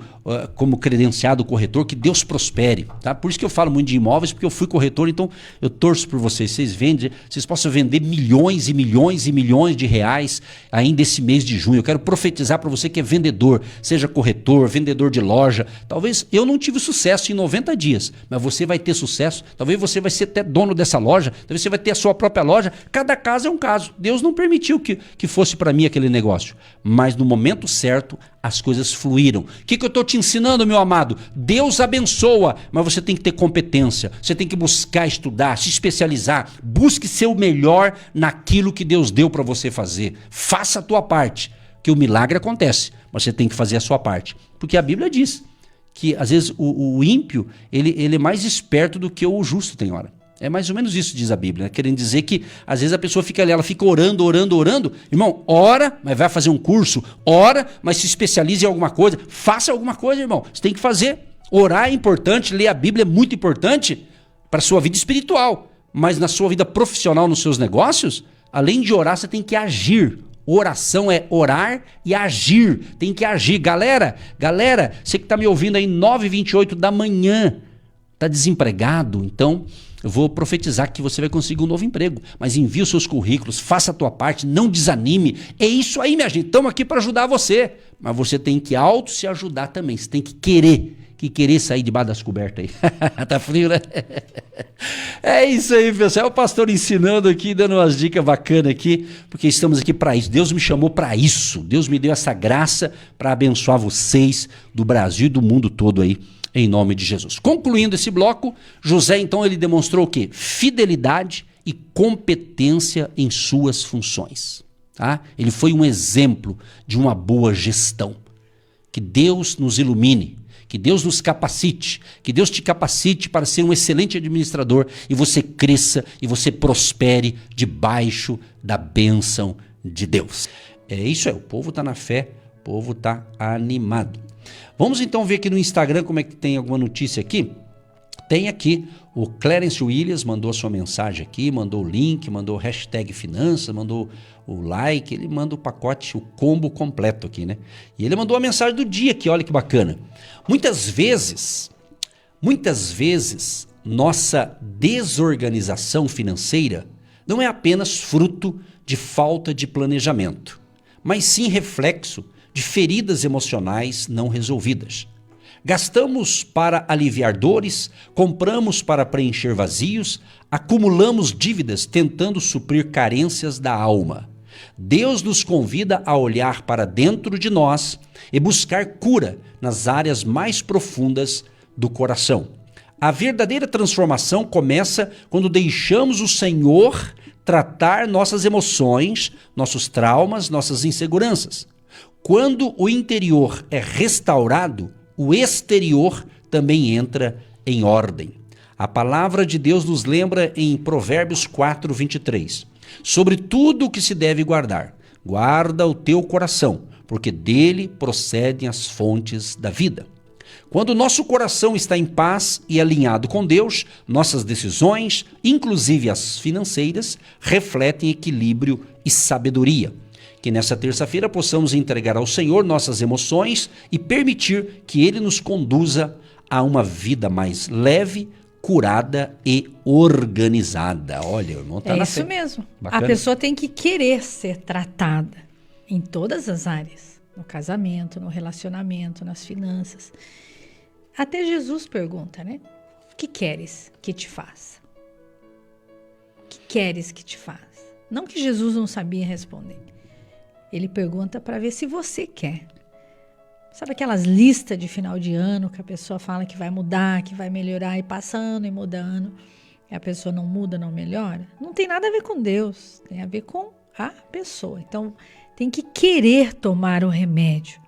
como credenciado o corretor, que Deus prospere, tá? Por isso que eu falo muito de imóveis, porque eu fui corretor, então eu torço por vocês, vocês possam vender milhões e milhões e milhões de reais ainda esse mês de junho. Eu quero profetizar para você que é vendedor, seja corretor, vendedor de loja. Talvez eu não tive sucesso em 90 dias, mas você vai ter sucesso, talvez você vai ser até dono dessa loja, talvez você vai ter a sua própria loja. Cada caso é um caso. Deus não permitiu que fosse para mim aquele negócio, mas no momento certo as coisas fluíram. O que eu estou te ensinando, meu amado? Deus abençoa, mas você tem que ter competência, você tem que buscar estudar, se especializar, busque ser o melhor naquilo que Deus deu para você fazer. Faça a tua parte, que o milagre acontece, mas você tem que fazer a sua parte, porque a Bíblia diz que às vezes o ímpio ele é mais esperto do que o justo tem hora. É mais ou menos isso, diz a Bíblia, né? Querendo dizer que às vezes a pessoa fica ali, ela fica orando. Irmão, ora, mas vai fazer um curso. Ora, mas se especialize em alguma coisa. Faça alguma coisa, irmão. Você tem que fazer. Orar é importante, ler a Bíblia é muito importante para a sua vida espiritual. Mas na sua vida profissional, nos seus negócios, além de orar, você tem que agir. Oração é orar e agir. Tem que agir. Galera, você que está me ouvindo aí 9h28 da manhã, está desempregado, então eu vou profetizar que você vai conseguir um novo emprego, mas envie os seus currículos, faça a tua parte, não desanime. É isso aí, minha gente, estamos aqui para ajudar você, mas você tem que se ajudar também, você tem que que querer sair debaixo das cobertas aí. Tá frio, né? É isso aí, pessoal. É o pastor ensinando aqui, dando umas dicas bacanas aqui, porque estamos aqui para isso. Deus me chamou para isso. Deus me deu essa graça para abençoar vocês do Brasil e do mundo todo aí, em nome de Jesus. Concluindo esse bloco, José, então, ele demonstrou o quê? Fidelidade e competência em suas funções. Tá? Ele foi um exemplo de uma boa gestão. Que Deus nos ilumine, que Deus nos capacite, que Deus te capacite para ser um excelente administrador e você cresça e você prospere debaixo da bênção de Deus. É isso aí, o povo está na fé, o povo está animado. Vamos então ver aqui no Instagram como é que tem alguma notícia aqui. Tem aqui o Clarence Williams, mandou a sua mensagem aqui, mandou o link, mandou o hashtag finanças, mandou o like, ele manda o pacote, o combo completo aqui, né? E ele mandou a mensagem do dia aqui, olha que bacana. Muitas vezes, nossa desorganização financeira não é apenas fruto de falta de planejamento, mas sim reflexo de feridas emocionais não resolvidas. Gastamos para aliviar dores, compramos para preencher vazios, acumulamos dívidas tentando suprir carências da alma. Deus nos convida a olhar para dentro de nós e buscar cura nas áreas mais profundas do coração. A verdadeira transformação começa quando deixamos o Senhor tratar nossas emoções, nossos traumas, nossas inseguranças. Quando o interior é restaurado, o exterior também entra em ordem. A palavra de Deus nos lembra em Provérbios 4:23. Sobre tudo o que se deve guardar, guarda o teu coração, porque dele procedem as fontes da vida. Quando o nosso coração está em paz e alinhado com Deus, nossas decisões, inclusive as financeiras, refletem equilíbrio e sabedoria. Que nessa terça-feira possamos entregar ao Senhor nossas emoções e permitir que Ele nos conduza a uma vida mais leve, curada e organizada. Olha, o irmão tá na fé. É isso mesmo. Bacana. A pessoa tem que querer ser tratada em todas as áreas. No casamento, no relacionamento, nas finanças. Até Jesus pergunta, né? O que queres que te faça? O que queres que te faça? Não que Jesus não sabia responder. Ele pergunta para ver se você quer. Sabe aquelas listas de final de ano que a pessoa fala que vai mudar, que vai melhorar e passa ano e muda ano e a pessoa não muda, não melhora? Não tem nada a ver com Deus, tem a ver com a pessoa. Então tem que querer tomar o remédio.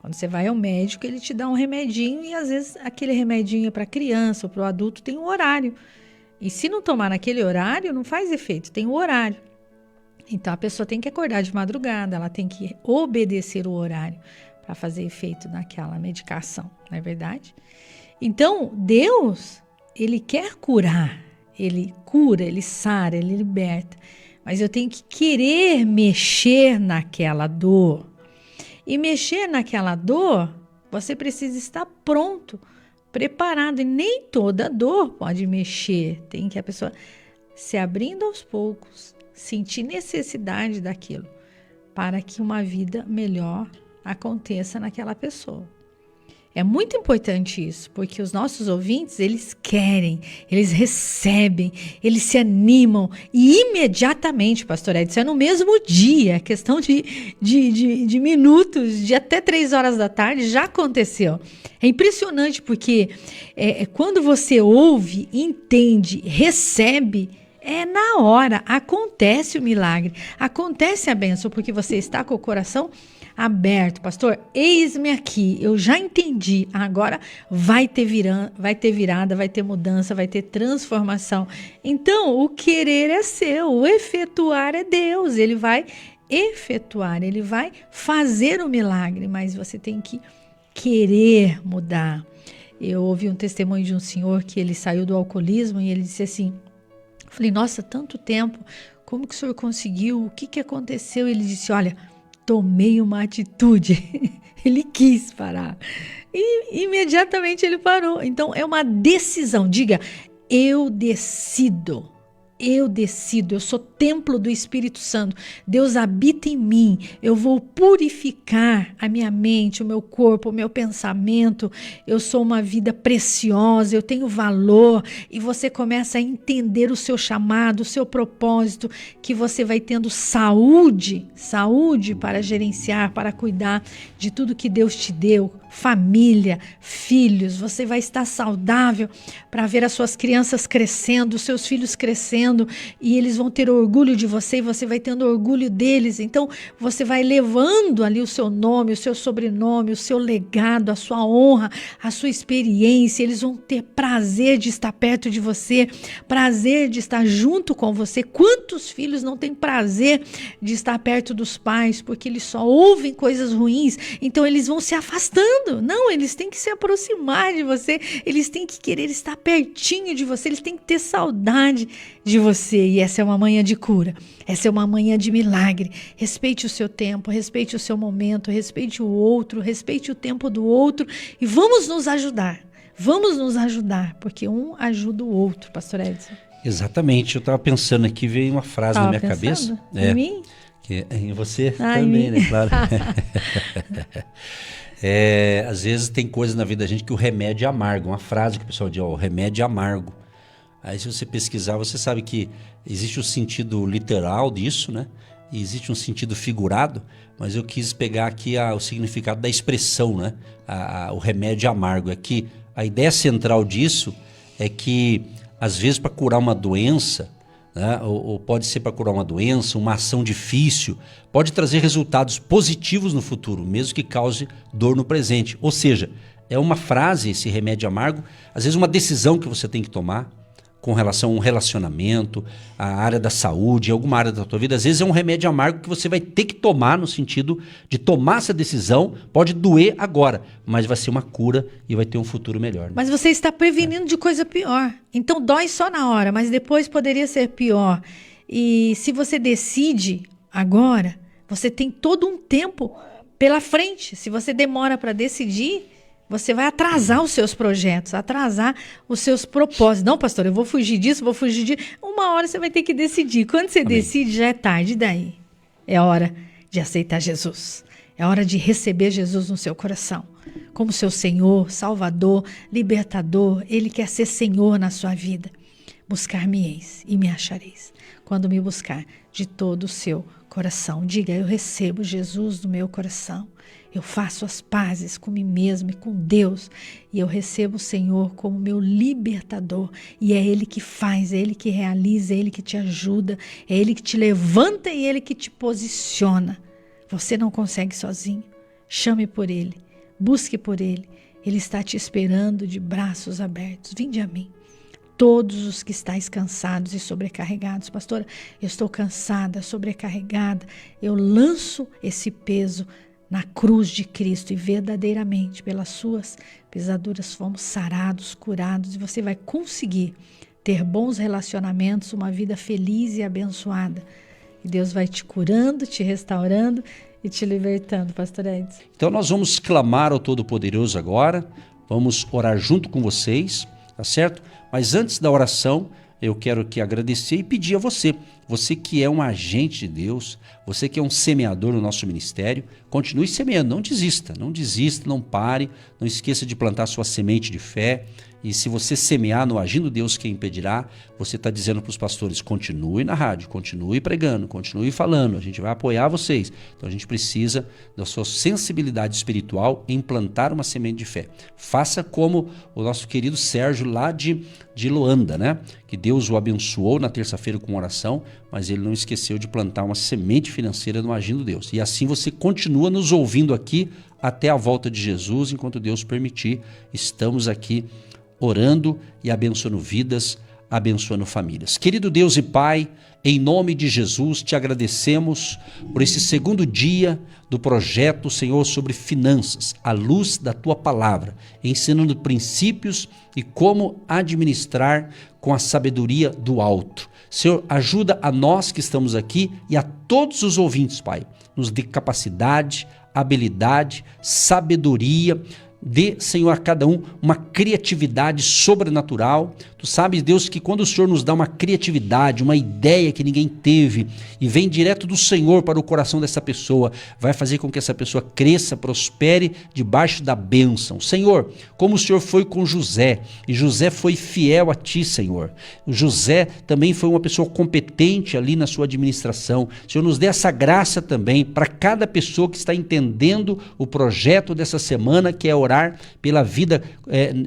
Quando você vai ao médico, ele te dá um remedinho e às vezes aquele remedinho para criança ou para o adulto tem um horário. E se não tomar naquele horário, não faz efeito, tem um horário. Então, a pessoa tem que acordar de madrugada, ela tem que obedecer o horário para fazer efeito naquela medicação, não é verdade? Então, Deus, Ele quer curar, Ele cura, Ele sara, Ele liberta, mas eu tenho que querer mexer naquela dor. E mexer naquela dor, você precisa estar pronto, preparado, e nem toda dor pode mexer, tem que a pessoa se abrindo aos poucos, sentir necessidade daquilo para que uma vida melhor aconteça naquela pessoa. É muito importante isso, porque os nossos ouvintes, eles querem, eles recebem, eles se animam e imediatamente, pastor Edson, é no mesmo dia, é questão de minutos, de até 3 horas da tarde, já aconteceu. É impressionante porque quando você ouve, entende, recebe, é na hora, acontece o milagre, acontece a bênção, porque você está com o coração aberto. Pastor, eis-me aqui, eu já entendi, agora vai ter virada, vai ter mudança, vai ter transformação. Então, o querer é seu, o efetuar é Deus, Ele vai efetuar, Ele vai fazer o milagre, mas você tem que querer mudar. Eu ouvi um testemunho de um senhor que ele saiu do alcoolismo e ele disse assim, falei, nossa, tanto tempo, como que o senhor conseguiu? O que aconteceu? Ele disse, olha, tomei uma atitude. Ele quis parar. E imediatamente ele parou. Então, é uma decisão. Diga, eu decido eu decido, eu sou templo do Espírito Santo, Deus habita em mim, eu vou purificar a minha mente, o meu corpo, o meu pensamento, eu sou uma vida preciosa, eu tenho valor, e você começa a entender o seu chamado, o seu propósito, que você vai tendo saúde para gerenciar, para cuidar de tudo que Deus te deu, família, filhos, você vai estar saudável para ver as suas crianças crescendo, os seus filhos crescendo, e eles vão ter orgulho de você e você vai tendo orgulho deles. Então você vai levando ali o seu nome, o seu sobrenome, o seu legado, a sua honra, a sua experiência. Eles vão ter prazer de estar perto de você, prazer de estar junto com você. Quantos filhos não têm prazer de estar perto dos pais porque eles só ouvem coisas ruins, então eles vão se afastando? Não, eles têm que se aproximar de você, eles têm que querer estar pertinho de você, eles têm que ter saudade de você. E essa é uma manhã de cura, essa é uma manhã de milagre. Respeite o seu tempo, respeite o seu momento, respeite o outro, respeite o tempo do outro, e vamos nos ajudar, porque um ajuda o outro, pastor Edson. Exatamente, eu estava pensando aqui, veio uma frase na minha cabeça. Em mim? Em você também, né? Claro. Às vezes tem coisas na vida da gente que o remédio é amargo. Uma frase que o pessoal diz, o remédio é amargo. Aí se você pesquisar, você sabe que existe o sentido literal disso, né? E existe um sentido figurado, mas eu quis pegar aqui o significado da expressão, né? O remédio amargo. É que a ideia central disso é que, às vezes, para curar uma doença, né? Ou pode ser para curar uma doença, uma ação difícil, pode trazer resultados positivos no futuro, mesmo que cause dor no presente. Ou seja, é uma frase, esse remédio amargo, às vezes uma decisão que você tem que tomar com relação a um relacionamento, a área da saúde, alguma área da tua vida. Às vezes é um remédio amargo que você vai ter que tomar, no sentido de tomar essa decisão. Pode doer agora, mas vai ser uma cura e vai ter um futuro melhor, né? Mas você está prevenindo de coisa pior. Então dói só na hora, mas depois poderia ser pior. E se você decide agora, você tem todo um tempo pela frente. Se você demora para decidir, você vai atrasar os seus projetos, atrasar os seus propósitos. Não, pastor, eu vou fugir disso, vou fugir disso. Uma hora você vai ter que decidir. Quando você decide, já é tarde. E daí? É hora de aceitar Jesus. É hora de receber Jesus no seu coração como seu Senhor, Salvador, Libertador. Ele quer ser Senhor na sua vida. Buscar-me-eis e me achareis, quando me buscar de todo o seu coração. Diga, eu recebo Jesus no meu coração. Eu faço as pazes com mim mesmo e com Deus, e eu recebo o Senhor como meu libertador, e é Ele que faz, é Ele que realiza, é Ele que te ajuda, é Ele que te levanta e é Ele que te posiciona. Você não consegue sozinho. Chame por Ele, busque por Ele. Ele está te esperando de braços abertos. Vinde a mim, todos os que estáis cansados e sobrecarregados. Pastora, eu estou cansada, sobrecarregada. Eu lanço esse peso na cruz de Cristo, e verdadeiramente pelas suas pisaduras fomos sarados, curados, e você vai conseguir ter bons relacionamentos, uma vida feliz e abençoada. E Deus vai te curando, te restaurando e te libertando, pastor Edson. Então nós vamos clamar ao Todo-Poderoso agora, vamos orar junto com vocês, tá certo? Mas antes da oração, eu quero aqui agradecer e pedir a você que é um agente de Deus, você que é um semeador no nosso ministério, continue semeando, não desista, não pare, não esqueça de plantar sua semente de fé. E se você semear no Agindo Deus, quem impedirá, você está dizendo para os pastores, continue na rádio, continue pregando, continue falando, a gente vai apoiar vocês. Então a gente precisa da sua sensibilidade espiritual em plantar uma semente de fé. Faça como o nosso querido Sérgio lá de Luanda, né? Que Deus o abençoou na terça-feira com oração, mas ele não esqueceu de plantar uma semente financeira no Agindo Deus. E assim você continua nos ouvindo aqui até a volta de Jesus, enquanto Deus permitir. Estamos aqui orando e abençoando vidas, abençoando famílias. Querido Deus e Pai, em nome de Jesus, te agradecemos por esse segundo dia do projeto, Senhor, sobre finanças, à luz da Tua Palavra, ensinando princípios e como administrar com a sabedoria do alto. Senhor, ajuda a nós que estamos aqui e a todos os ouvintes, Pai. Nos dê capacidade, habilidade, sabedoria. Dê, Senhor, a cada um uma criatividade sobrenatural. Tu sabes, Deus, que quando o Senhor nos dá uma criatividade, uma ideia que ninguém teve e vem direto do Senhor para o coração dessa pessoa, vai fazer com que essa pessoa cresça, prospere debaixo da bênção. Senhor, como o Senhor foi com José, e José foi fiel a Ti, Senhor. O José também foi uma pessoa competente ali na sua administração. Senhor, nos dê essa graça também para cada pessoa que está entendendo o projeto dessa semana, que é orar pela vida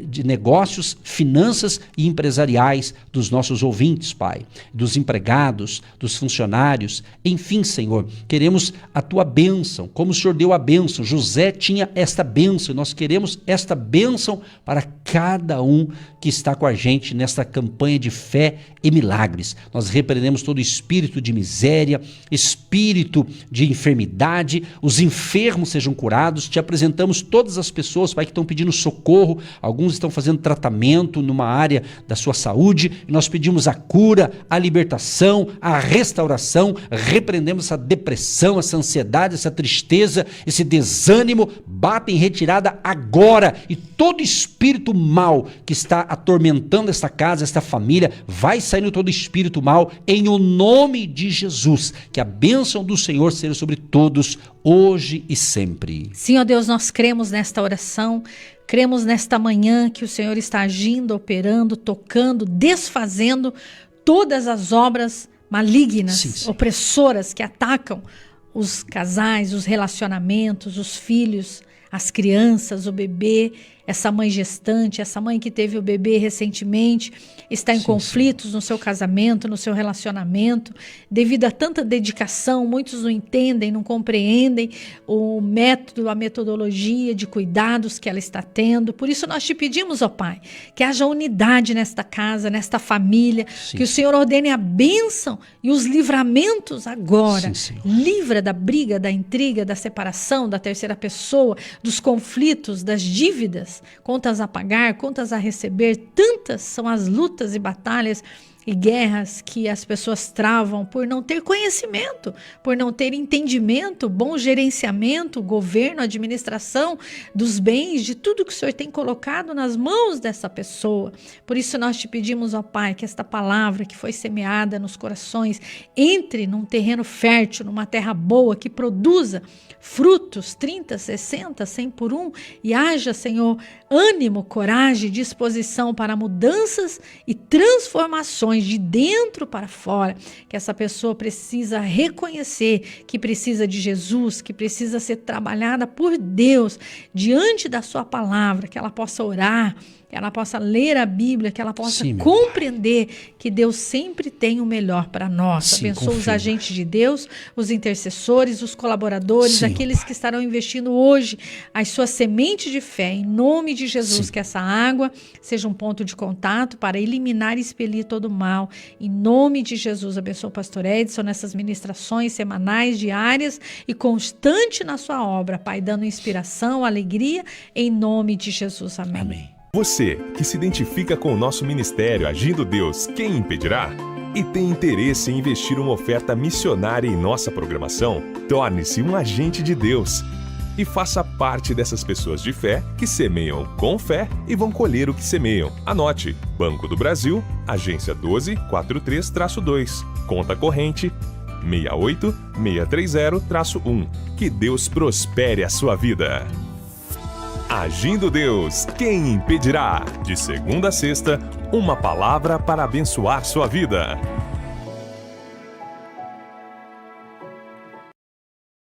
de negócios, finanças e empresariais dos nossos ouvintes, Pai, dos empregados, dos funcionários, enfim, Senhor, queremos a Tua bênção, como o Senhor deu a bênção. José tinha esta bênção, nós queremos esta bênção para cada um que está com a gente nesta campanha de fé e milagres. Nós repreendemos todo espírito de miséria, espírito de enfermidade, os enfermos sejam curados. Te apresentamos todas as pessoas, Pai, que estão pedindo socorro, alguns estão fazendo tratamento numa área da sua saúde, e nós pedimos a cura, a libertação, a restauração, repreendemos essa depressão, essa ansiedade, essa tristeza, esse desânimo, bata em retirada agora, e todo espírito mal que está atormentando esta casa, esta família, vai saindo todo espírito mal, em o nome de Jesus, que a bênção do Senhor seja sobre todos, hoje e sempre. Sim, ó Deus, nós cremos nesta oração, cremos nesta manhã que o Senhor está agindo, operando, tocando, desfazendo todas as obras malignas, sim. opressoras que atacam os casais, os relacionamentos, os filhos, as crianças, o bebê, essa mãe gestante, essa mãe que teve o bebê recentemente, está em conflitos no seu casamento, no seu relacionamento, devido a tanta dedicação. Muitos não entendem, não compreendem o método, a metodologia de cuidados que ela está tendo. Por isso nós te pedimos, ó Pai, que haja unidade nesta casa, nesta família, que o Senhor ordene a bênção e os livramentos agora. Livra da briga, da intriga, da separação, da terceira pessoa, dos conflitos, das dívidas, contas a pagar, contas a receber. Tantas são as lutas e batalhas e guerras que as pessoas travam por não ter conhecimento, por não ter entendimento, bom gerenciamento, governo, administração dos bens, de tudo que o Senhor tem colocado nas mãos dessa pessoa. Por isso nós te pedimos, ó Pai, que esta palavra que foi semeada nos corações entre num terreno fértil, numa terra boa, que produza frutos 30, 60, 100 por 1, e haja, Senhor, ânimo, coragem, disposição para mudanças e transformações de dentro para fora, que essa pessoa precisa reconhecer que precisa de Jesus, que precisa ser trabalhada por Deus diante da sua palavra, que ela possa orar, que ela possa ler a Bíblia, que ela possa compreender que Deus sempre tem o melhor para nós. Abençoa os agentes de Deus, os intercessores, os colaboradores, aqueles que estarão investindo hoje as suas sementes de fé, em nome de Jesus, que essa água seja um ponto de contato para eliminar e expelir todo o mal. Em nome de Jesus, abençoa o pastor Edson nessas ministrações semanais, diárias e constante na sua obra, Pai, dando inspiração, alegria, em nome de Jesus. Amém. Amém. Você que se identifica com o nosso ministério Agindo Deus, quem impedirá? E tem interesse em investir uma oferta missionária em nossa programação? Torne-se um agente de Deus e faça parte dessas pessoas de fé que semeiam com fé e vão colher o que semeiam. Anote: Banco do Brasil, agência 1243-2, conta corrente 68630-1. Que Deus prospere a sua vida. Agindo Deus, quem impedirá? De segunda a sexta, uma palavra para abençoar sua vida.